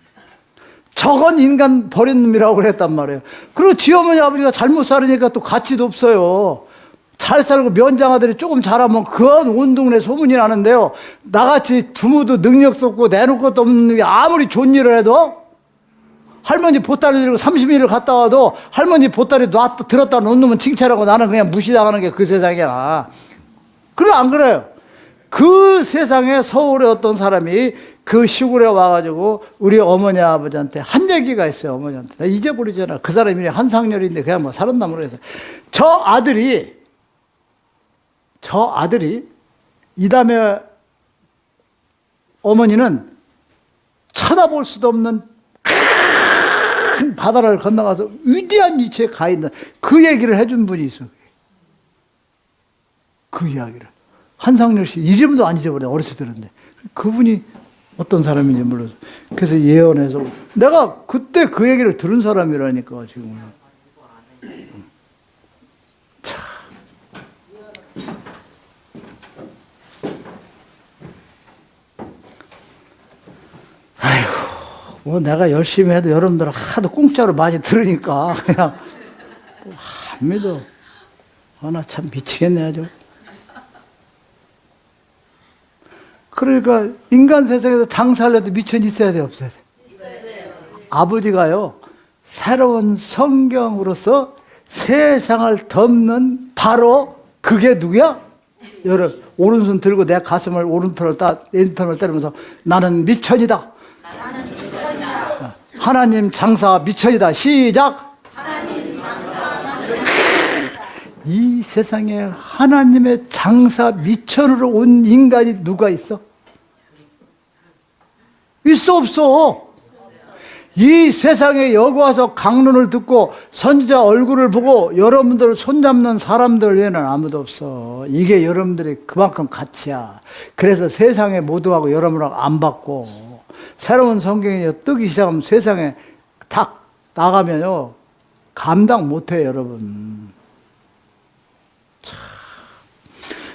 저건 인간 버린 놈이라고 그랬단 말이에요. 그리고 지어머니 아버지가 잘못 살으니까 또 가치도 없어요. 잘 살고 면장아들이 조금 잘하면 그건 온 동네 소문이 나는데요. 나같이 부모도 능력도 없고 내놓을 것도 없는 놈이 아무리 좋은 일을 해도 할머니 보따리 들고 30일을 갔다 와도 할머니 보따리 놨다 들었다 놓은 놈은 칭찬하고 나는 그냥 무시당하는 게 그 세상이야. 그래, 안 그래요? 그 세상에 서울에 어떤 사람이 그 시골에 와가지고 우리 어머니 아버지한테 한 얘기가 있어요. 어머니한테. 나 잊어버리잖아. 그 사람이 한상렬인데 그냥 뭐 살았나무로 해서. 저 아들이 이 다음에 어머니는 쳐다볼 수도 없는 큰 바다를 건너가서 위대한 위치에 가 있는 그 얘기를 해준 분이 있어. 그 이야기를. 한상렬 씨 이름도 안 잊어버려. 어렸을 때 들었는데. 그분이 어떤 사람인지 몰라서. 그래서 예언해서 내가 그때 그 얘기를 들은 사람이라니까 지금. 참. 아이고, 뭐 내가 열심히 해도 여러분들 하도 공짜로 많이 들으니까 그냥 안 믿어. 나 참 미치겠네, 아주. 그러니까 인간 세상에서 장사를 해도 미천이 있어야 돼, 없어야 돼? 아버지가요, 새로운 성경으로서 세상을 덮는 바로 그게 누구야? 여러분, 오른손 들고 내 가슴을 오른편을 왼편을 때리면서 나는 미천이다. 하나님 장사 미천이다. 시작. 이 세상에 하나님의 장사 미천으로 온 인간이 누가 있어? 있어 없어? 이 세상에 여기 와서 강론을 듣고 선지자 얼굴을 보고 여러분들을 손잡는 사람들 외에는 아무도 없어. 이게 여러분들이 그만큼 가치야. 그래서 세상에 모두하고 여러분하고 안 받고 새로운 성경이 뜨기 시작하면 세상에 탁 나가면요 감당 못해 여러분.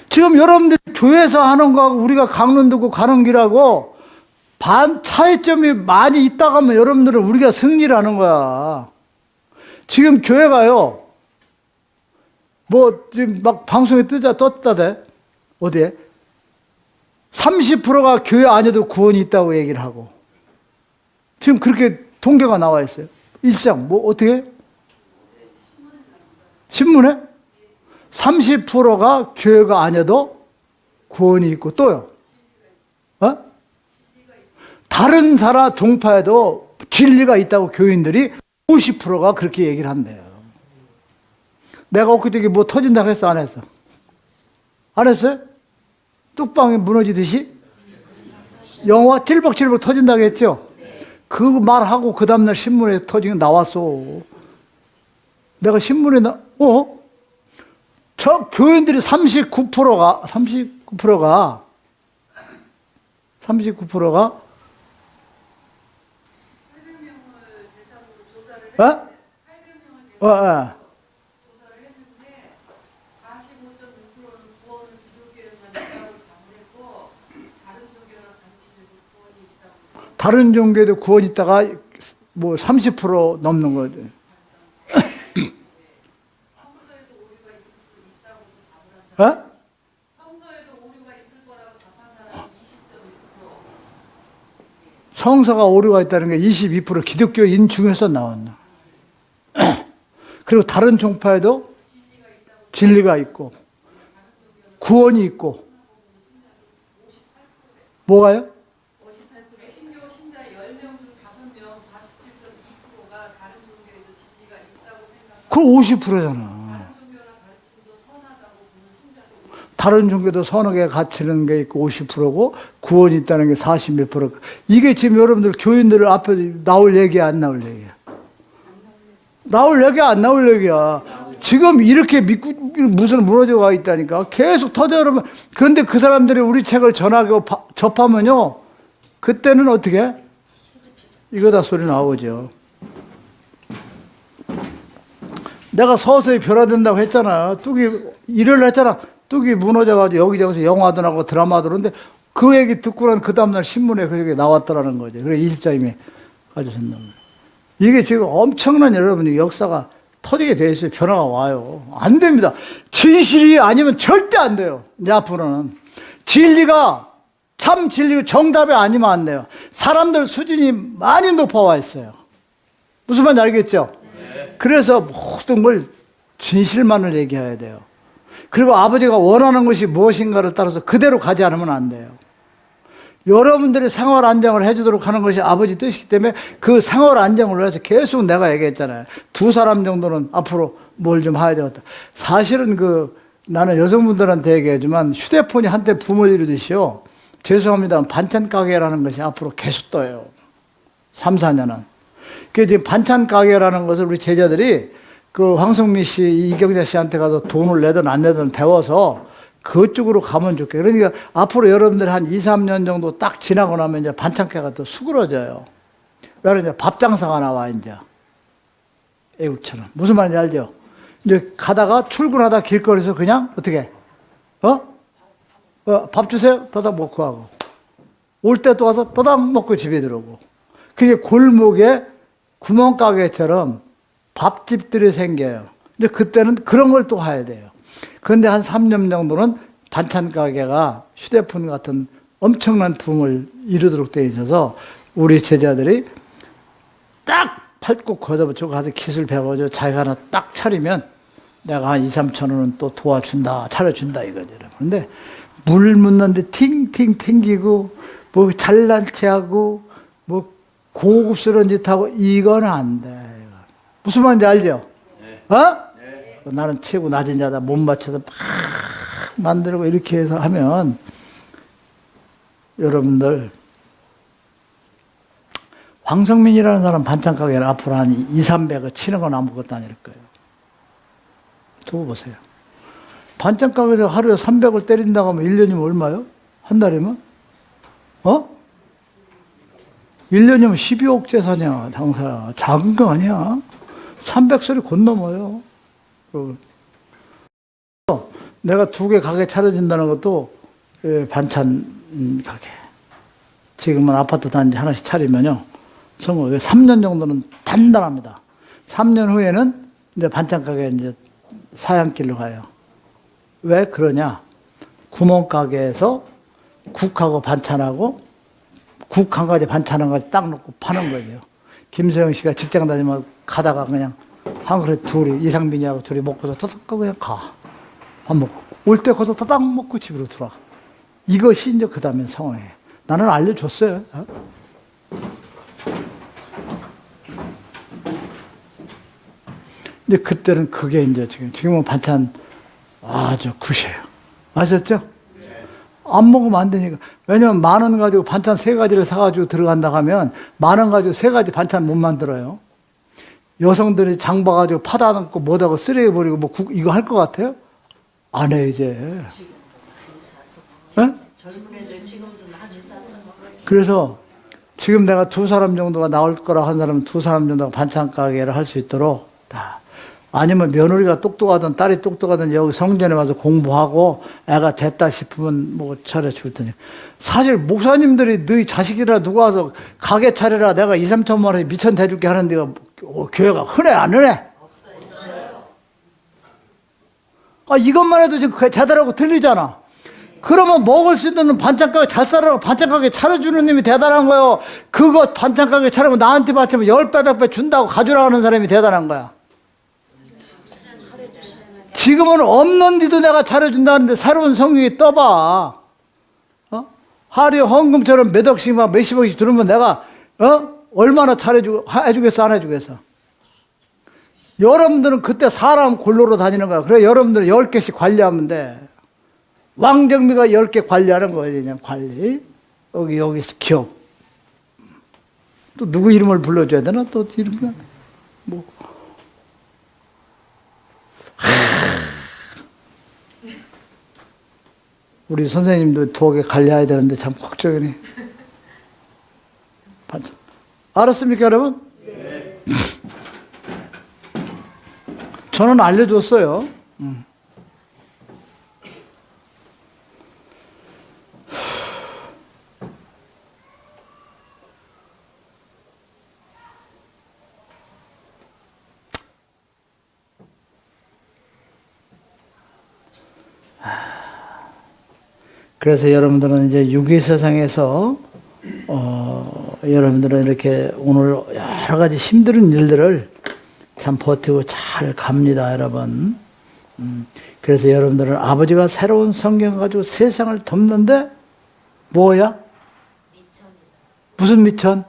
지금 여러분들 교회에서 하는 거하고 우리가 강론 듣고 가는 길하고 차이점이 많이 있다고 하면 여러분들은 우리가 승리를 하는 거야. 지금 교회가요, 지금 막 방송에 떴다대. 어디에? 30%가 교회 안에도 구원이 있다고 얘기를 하고. 지금 그렇게 통계가 나와 있어요. 일장, 어떻게? 신문에? 30%가 교회가 아니어도 구원이 있고 또요. 다른 종파에도 진리가 있다고 교인들이 50%가 그렇게 얘기를 한대요. 내가 엊그저께 터진다고 했어? 안 했어? 안 했어요? 뚝방이 무너지듯이? 영화 찔벅찔벅 터진다고 했죠? 그 말하고 그 다음날 신문에 터지게 나왔어. 내가 신문에 저 교인들이 39%가 다른 종교에도 구원이 있다가 30% 넘는 거죠. 성서가 오류가 있다는 게 22% 기독교인 중에서 나왔나. 그리고 다른 종파에도 진리가 있고 구원이 있고 뭐가요? 개신교 신자 10명 중 5명 47.2%가 다른 종교에도 진리가 있다고 생각하고 그 50%잖아. 다른 종교도 선하게 가르치는 게 있고 50%고 구원이 있다는 게 40몇 %. 이게 지금 여러분들 교인들 앞에 나올 얘기야, 안 나올 얘기야? 나올 얘기야, 안 나올 얘기야? 지금 이렇게 믿고 무슨 무너져 가 있다니까. 계속 터져 여러분. 그런데 그 사람들이 우리 책을 접하면요. 그때는 어떻게? 이거다 소리 나오죠. 내가 서서히 변화된다고 했잖아. 일을 했잖아. 뚝이 무너져가지고 여기저기서 영화도 나고 드라마도 그런데 그 얘기 듣고 난 그 다음날 신문에 그게 나왔더라는 거죠. 그래, 20장님이 가져오셨나 거예요. 이게 지금 엄청난 여러분의 역사가 터지게 돼 있어요. 변화가 와요. 안 됩니다. 진실이 아니면 절대 안 돼요. 이제 앞으로는. 참 진리가 정답이 아니면 안 돼요. 사람들 수준이 많이 높아와 있어요. 무슨 말인지 알겠죠? 네. 그래서 모든 걸 진실만을 얘기해야 돼요. 그리고 아버지가 원하는 것이 무엇인가를 따라서 그대로 가지 않으면 안 돼요. 여러분들이 생활 안정을 해주도록 하는 것이 아버지 뜻이기 때문에 그 생활 안정을 위해서 계속 내가 얘기했잖아요. 2사람 정도는 앞으로 뭘 좀 해야 되겠다. 사실은 나는 여성분들한테 얘기하지만 휴대폰이 한때 부모들이듯이요. 죄송합니다. 반찬 가게라는 것이 앞으로 계속 떠요. 3, 4년은. 그 반찬 가게라는 것을 우리 제자들이 황성미 씨, 이경자 씨한테 가서 돈을 내든 안 내든 배워서 그쪽으로 가면 좋겠어요. 그러니까 앞으로 여러분들이 한 2, 3년 정도 딱 지나고 나면 이제 반찬가게가 또 수그러져요. 왜냐면 이제 밥 장사가 나와, 이제. 애국처럼. 무슨 말인지 알죠? 이제 가다가 출근하다 길거리에서 그냥 어떻게? 밥 주세요? 따닥 먹고 하고. 올 때 또 와서 따닥 먹고 집에 들어오고. 그게 골목에 구멍가게처럼 밥집들이 생겨요. 근데 그때는 그런 걸 또 해야 돼요. 그런데 한 3년 정도는 반찬 가게가 휴대폰 같은 엄청난 붐을 이루도록 되어 있어서 우리 제자들이 딱 팔뚝 걷어붙이고 가서 기술 배워가지고 자기가 하나 딱 차리면 내가 한 2, 3천 원은 또 도와준다, 차려준다 이거죠. 그런데 물 묻는데 팅팅 튕기고 뭐 잘난 체하고 뭐 고급스러운 짓 하고 이건 안 돼. 무슨 말인지 알죠? 네. 어? 네. 나는 최고 낮은 자다 못 맞춰서 막 만들고 이렇게 해서 하면 여러분들 황성민이라는 사람 반찬 가게를 앞으로 한 2, 300을 치는 건 아무것도 아닐 거예요. 두고 보세요. 반찬 가게에서 하루에 300을 때린다고 하면 1년이면 얼마요? 한 달이면? 1년이면 12억 재산이야, 장사야. 작은 거 아니야. 300소리 곧 넘어요. 내가 2개 가게 차려진다는 것도 반찬 가게. 지금은 아파트 단지 하나씩 차리면요. 성공. 3년 정도는 단단합니다. 3년 후에는 이제 반찬 가게 이제 사양길로 가요. 왜 그러냐? 구멍가게에서 국하고 반찬하고 국 한 가지 반찬 한 가지 딱 놓고 파는 거죠. 김소영 씨가 직장 다니면 가다가 그냥 한 그릇 둘이 이상민이하고 둘이 먹고서 떠닥 그냥 가. 밥 먹고 올 때 거기서 떠닥 먹고 집으로 들어와. 이것이 이제 그 다음에 성공해. 나는 알려줬어요. 근데 그때는 그게 이제 지금은 반찬 아주 굿이에요. 아셨죠? 안 먹으면 안 되니까. 왜냐면 10,000원 가지고 반찬 3가지를 사가지고 들어간다 하면 10,000원 가지고 3가지 반찬 못 만들어요. 여성들이 장 봐가지고 파다 넣고 뭐다고 쓰레기 버리고 뭐 이거 할 것 같아요? 안 해, 이제. 네? 젊은 애들 지금도 많이 싸서 먹어요. 그래서 지금 내가 2사람 정도가 나올 거라 한 사람은 2사람 정도가 반찬 가게를 할 수 있도록 다. 아니면 며느리가 똑똑하든 딸이 똑똑하든 여기 성전에 와서 공부하고 애가 됐다 싶으면 뭐 차려줄 테니. 사실 목사님들이 너희 자식이라 누가 와서 가게 차려라 내가 2, 3천만 원에 미천 대줄게 하는 데가 교회가 흔해 안 흔해? 없어요. 아, 이것만 해도 지금 제대로하고 틀리잖아. 그러면 먹을 수 있는 반찬가게 잘 살아라고 반찬가게 차려주는 님이 대단한 거예요. 그거 반찬가게 차리면 나한테 바치면 10배, 100배 준다고 가져라 하는 사람이 대단한 거야. 지금은 없는 데도 내가 차려준다는데 새로운 성경이 떠봐. 하루에 헌금처럼 몇 억씩만 몇십억씩 들으면 내가 얼마나 해주겠어 안 해주겠어. 여러분들은 그때 사람 골로로 다니는 거야. 그래 여러분들은 10개씩 관리하면 돼. 왕정미가 10개 관리하는 거예요. 그냥 관리. 여기서 기업. 또 누구 이름을 불러줘야 되나? 또 이름이 뭐. 우리 선생님도 2개 관리해야 되는데 참 걱정이네. 알았습니까, 여러분? 네. 저는 알려줬어요. 그래서 여러분들은 이제 유기 세상에서 여러분들은 이렇게 오늘 여러 가지 힘든 일들을 참 버티고 잘 갑니다, 여러분. 그래서 여러분들은 아버지가 새로운 성경 가지고 세상을 덮는데 뭐야? 무슨 미천?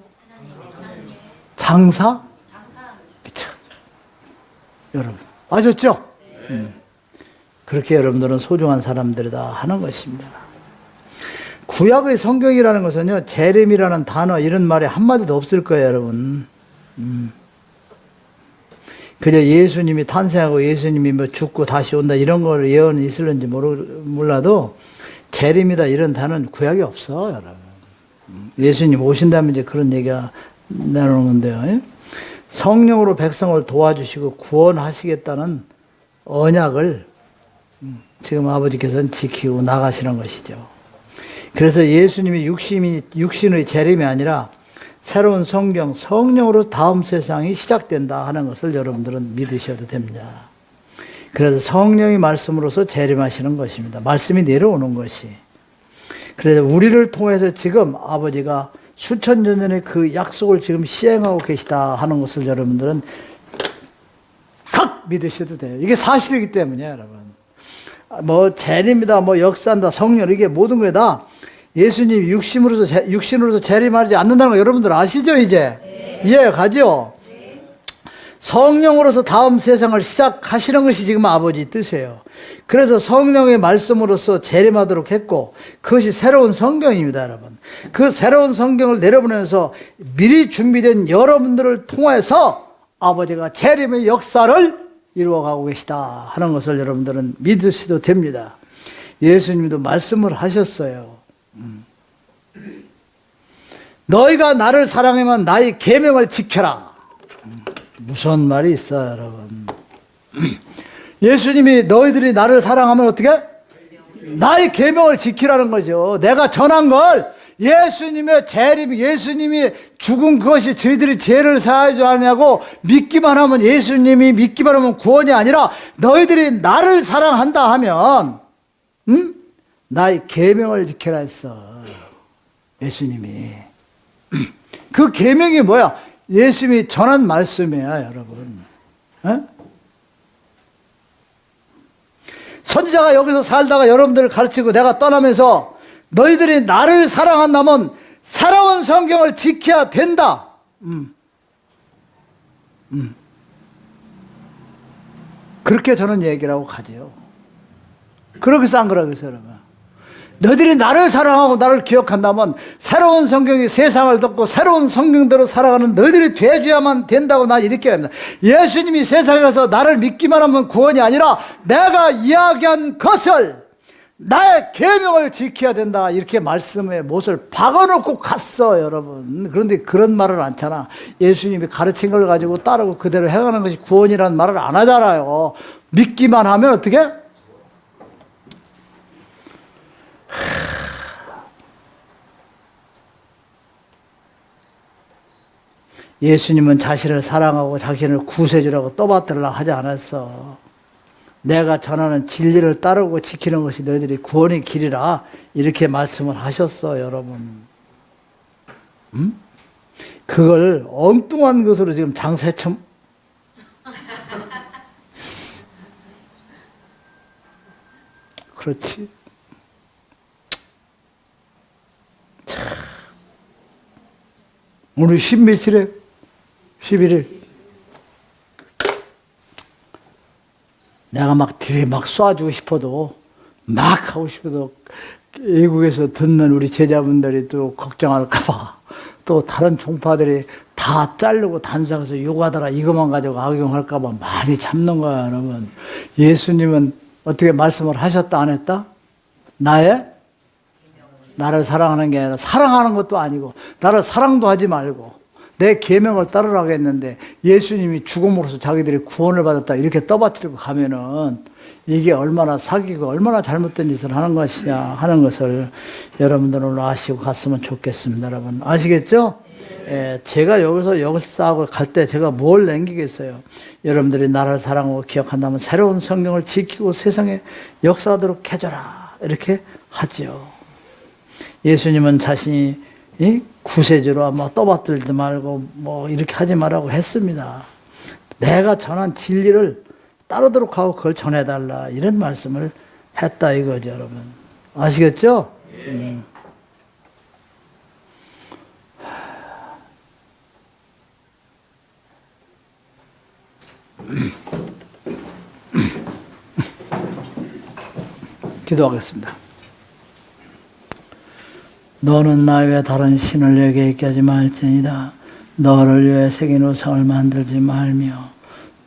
장사? 미천. 여러분 아셨죠? 그렇게 여러분들은 소중한 사람들이다 하는 것입니다. 구약의 성경이라는 것은요, 재림이라는 단어 이런 말이 한마디도 없을 거예요, 여러분. 그저 예수님이 탄생하고 예수님이 뭐 죽고 다시 온다 이런 걸 예언이 있을는지 몰라도 재림이다 이런 단어는 구약에 없어, 여러분. 예수님 오신다면 이제 그런 얘기가 나오는 건데요. 성령으로 백성을 도와주시고 구원하시겠다는 언약을 지금 아버지께서는 지키고 나가시는 것이죠. 그래서 예수님이 육신의 재림이 아니라 새로운 성령으로 다음 세상이 시작된다 하는 것을 여러분들은 믿으셔도 됩니다. 그래서 성령의 말씀으로서 재림하시는 것입니다. 말씀이 내려오는 것이. 그래서 우리를 통해서 지금 아버지가 수천 년 전에 그 약속을 지금 시행하고 계시다 하는 것을 여러분들은 각 믿으셔도 돼요. 이게 사실이기 때문이에요, 여러분. 뭐 재림이다, 뭐 역사한다, 성령, 이게 모든 게 다 예수님이 육신으로서 재림하지 않는다는 거 여러분들 아시죠, 이제? 네. 이해 가죠? 네. 성령으로서 다음 세상을 시작하시는 것이 지금 아버지 뜻이에요. 그래서 성령의 말씀으로서 재림하도록 했고, 그것이 새로운 성경입니다, 여러분. 그 새로운 성경을 내려보내면서 미리 준비된 여러분들을 통해서 아버지가 재림의 역사를 이루어가고 계시다 하는 것을 여러분들은 믿으셔도 됩니다. 예수님도 말씀을 하셨어요. 너희가 나를 사랑하면 나의 계명을 지켜라. 무슨 말이 있어요, 여러분. 예수님이 너희들이 나를 사랑하면 어떻게? 나의 계명을 지키라는 거죠. 내가 전한 걸 예수님의 재림, 예수님이 죽은 그것이 저희들이 죄를 사하지 않냐고 믿기만 하면, 예수님이 믿기만 하면 구원이 아니라 너희들이 나를 사랑한다 하면 나의 계명을 지켜라 했어. 예수님이. 그 계명이 뭐야? 예수님이 전한 말씀이야, 여러분. 에? 선지자가 여기서 살다가 여러분들을 가르치고 내가 떠나면서 너희들이 나를 사랑한다면 살아온 성경을 지켜야 된다. 그렇게 저는 얘기라고 가지요. 그러겠어, 안 그러겠어, 여러분? 너희들이 나를 사랑하고 나를 기억한다면 새로운 성경이 세상을 덮고 새로운 성경대로 살아가는 너희들이 죄지야만 된다고 나 이렇게 합니다. 예수님이 세상에 가서 나를 믿기만 하면 구원이 아니라 내가 이야기한 것을, 나의 계명을 지켜야 된다, 이렇게 말씀에 못을 박아놓고 갔어, 여러분. 그런데 그런 말을 않잖아. 예수님이 가르친 걸 가지고 따르고 그대로 행하는 것이 구원이라는 말을 안 하잖아요. 믿기만 하면 어떻게? 예수님은 자신을 사랑하고 자신을 구세주라고 떠받들라 하지 않았어. 내가 전하는 진리를 따르고 지키는 것이 너희들이 구원의 길이라, 이렇게 말씀을 하셨어, 여러분. 그걸 엉뚱한 것으로 지금 장세첨 그렇지. 참. 오늘 10며칠에 11일 내가 막 뒤에 막 쏴주고 싶어도, 막 하고 싶어도 외국에서 듣는 우리 제자분들이 또 걱정할까봐, 또 다른 종파들이 다 자르고 단상에서 욕하더라, 이것만 가지고 악용할까봐 많이 참는 거야, 여러분. 예수님은 어떻게 말씀을 하셨다, 안 했다? 나를 사랑하는 게 아니라, 사랑하는 것도 아니고 나를 사랑도 하지 말고 내 계명을 따르라고 했는데, 예수님이 죽음으로써 자기들이 구원을 받았다 이렇게 떠받들고 가면은 이게 얼마나 사기고 얼마나 잘못된 짓을 하는 것이냐 하는 것을 여러분들은 오늘 아시고 갔으면 좋겠습니다. 여러분 아시겠죠? 제가 여기서 역사하고 갈 때 제가 뭘 남기겠어요? 여러분들이 나를 사랑하고 기억한다면 새로운 성경을 지키고 세상에 역사하도록 해줘라, 이렇게 하지요. 예수님은 자신이 구세주로 뭐 떠받들지 말고 뭐 이렇게 하지 말라고 했습니다. 내가 전한 진리를 따르도록 하고 그걸 전해달라, 이런 말씀을 했다 이거죠, 여러분. 아시겠죠? 기도하겠습니다. 너는 나 외에 다른 신을 내게 있게 하지 말지니라. 너를 위해 새긴 우상을 만들지 말며,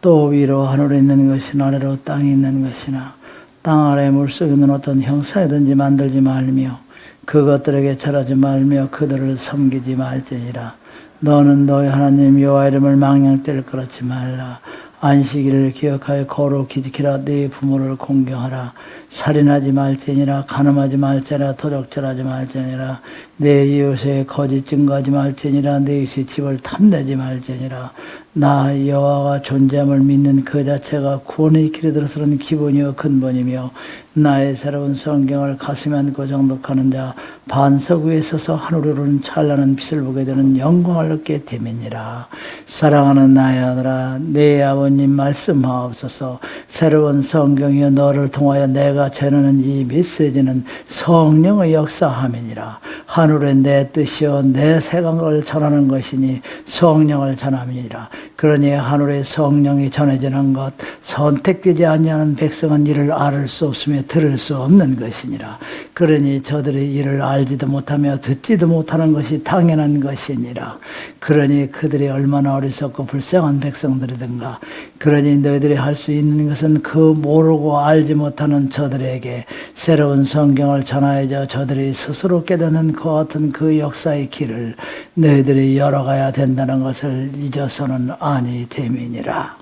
또 위로 하늘에 있는 것이나 아래로 땅에 있는 것이나 땅 아래 물속에 있는 어떤 형상이든지 만들지 말며, 그것들에게 절하지 말며 그들을 섬기지 말지니라. 너는 너희 하나님 여호와 이름을 망령될 거라지 말라. 안식일을 기억하여 거룩히 지키라. 네 부모를 공경하라. 살인하지 말지니라. 간음하지 말지니라. 도적질하지 말지니라. 내 이웃에 거짓 증거하지 말지니라. 내 이웃의 집을 탐내지 말지니라. 나 여호와가 존재함을 믿는 그 자체가 구원의 길에 들어서는 기본이요 근본이며 나의 새로운 성경을 가슴에 안고 정독하는 자 반석 위에 서서 하늘로 오르는 찬란한 빛을 보게 되는 영광을 얻게 됨이니라. 사랑하는 나의 아들아, 내 아버님 말씀하옵소서. 새로운 성경이여 너를 통하여 내가 전하는 이 메시지는 성령의 역사함이니라. 하늘에 내 뜻이요 내 생각을 전하는 것이니 성령을 전함이니라. 그러니 하늘의 성령이 전해지는 것, 선택되지 아니하는 백성은 이를 알을 수 없으며 들을 수 없는 것이니라. 그러니 저들이 이를 알지도 못하며 듣지도 못하는 것이 당연한 것이니라. 그러니 그들이 얼마나 어리석고 불쌍한 백성들이든가. 그러니 너희들이 할 수 있는 것은 그 모르고 알지 못하는 저들에게 새로운 성경을 전하여 저들이 스스로 깨닫는 그와 같은 그 역사의 길을 너희들이 열어가야 된다는 것을 잊어서는 아니 됨이니라.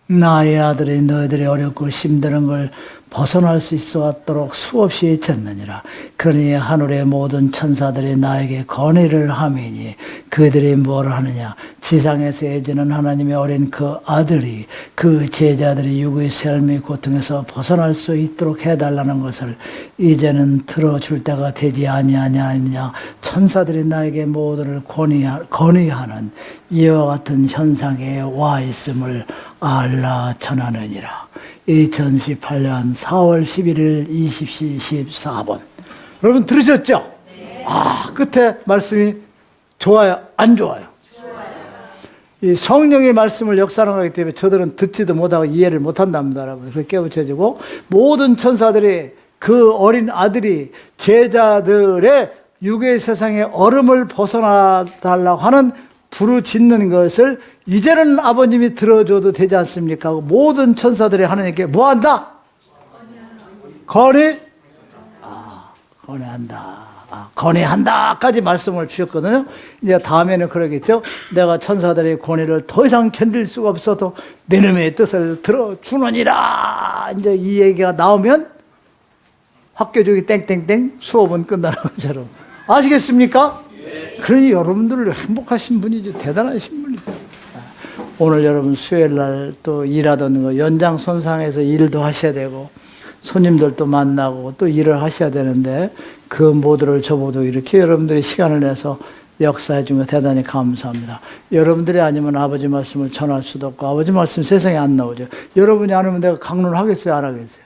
나의 아들이 너희들이 어렵고 힘드는 걸 벗어날 수 있어 왔도록 수없이 쳤느니라. 그러니 하늘의 모든 천사들이 나에게 건의를 하미니 그들이 뭘 하느냐. 지상에서 애지는 하나님의 어린 그 아들이 그 제자들이 육의 삶의 고통에서 벗어날 수 있도록 해달라는 것을 이제는 들어줄 때가 되지 아니하냐. 천사들이 나에게 모두를 건의하는 이와 같은 현상에 와 있음을 알라 전하느니라. 2018년 4월 11일 20시 14분. 여러분 들으셨죠? 네. 끝에 말씀이 좋아요? 안 좋아요? 좋아요. 이 성령의 말씀을 역사하기 때문에 저들은 듣지도 못하고 이해를 못한답니다. 여러분. 그래서 깨우쳐지고 모든 천사들이 그 어린 아들이 제자들의 육의 세상의 얼음을 벗어나 달라고 하는 부르짖는 것을 이제는 아버님이 들어줘도 되지 않습니까? 모든 천사들이 하나님께 뭐 한다? 건의한다. 건의한다까지 말씀을 주셨거든요. 이제 다음에는 그러겠죠. 내가 천사들의 권위를 더 이상 견딜 수가 없어도 내 놈의 뜻을 들어주느니라. 이제 이 얘기가 나오면 학교족이 땡땡땡 수업은 끝나는 것처럼. 아시겠습니까? 그러니 여러분들 행복하신 분이죠. 대단하신 분이죠. 오늘 여러분 수요일날 또 일하던 거 연장선상에서 일도 하셔야 되고 손님들도 만나고 또 일을 하셔야 되는데 그 모두를 저보도 이렇게 여러분들이 시간을 내서 역사해 준 거 대단히 감사합니다. 여러분들이 아니면 아버지 말씀을 전할 수도 없고 아버지 말씀 세상에 안 나오죠. 여러분이 안 하면 내가 강론하겠어요? 안 하겠어요?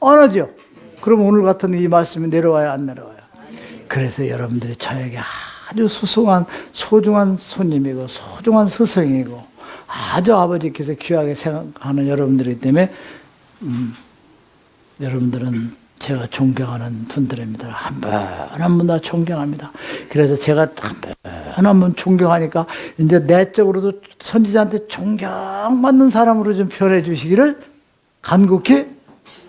안 하죠? 그럼 오늘 같은 이 말씀이 내려와야 안 내려와요? 그래서 여러분들이 저에게 아주 소중한 손님이고 소중한 스승이고 아주 아버지께서 귀하게 생각하는 여러분들이기 때문에 여러분들은 제가 존경하는 분들입니다. 한 분 다 존경합니다. 그래서 제가 한 분 존경하니까 이제 내적으로도 선지자한테 존경받는 사람으로 좀 표현해 주시기를 간곡히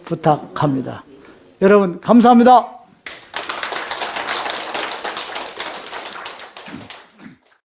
부탁합니다. 여러분 감사합니다.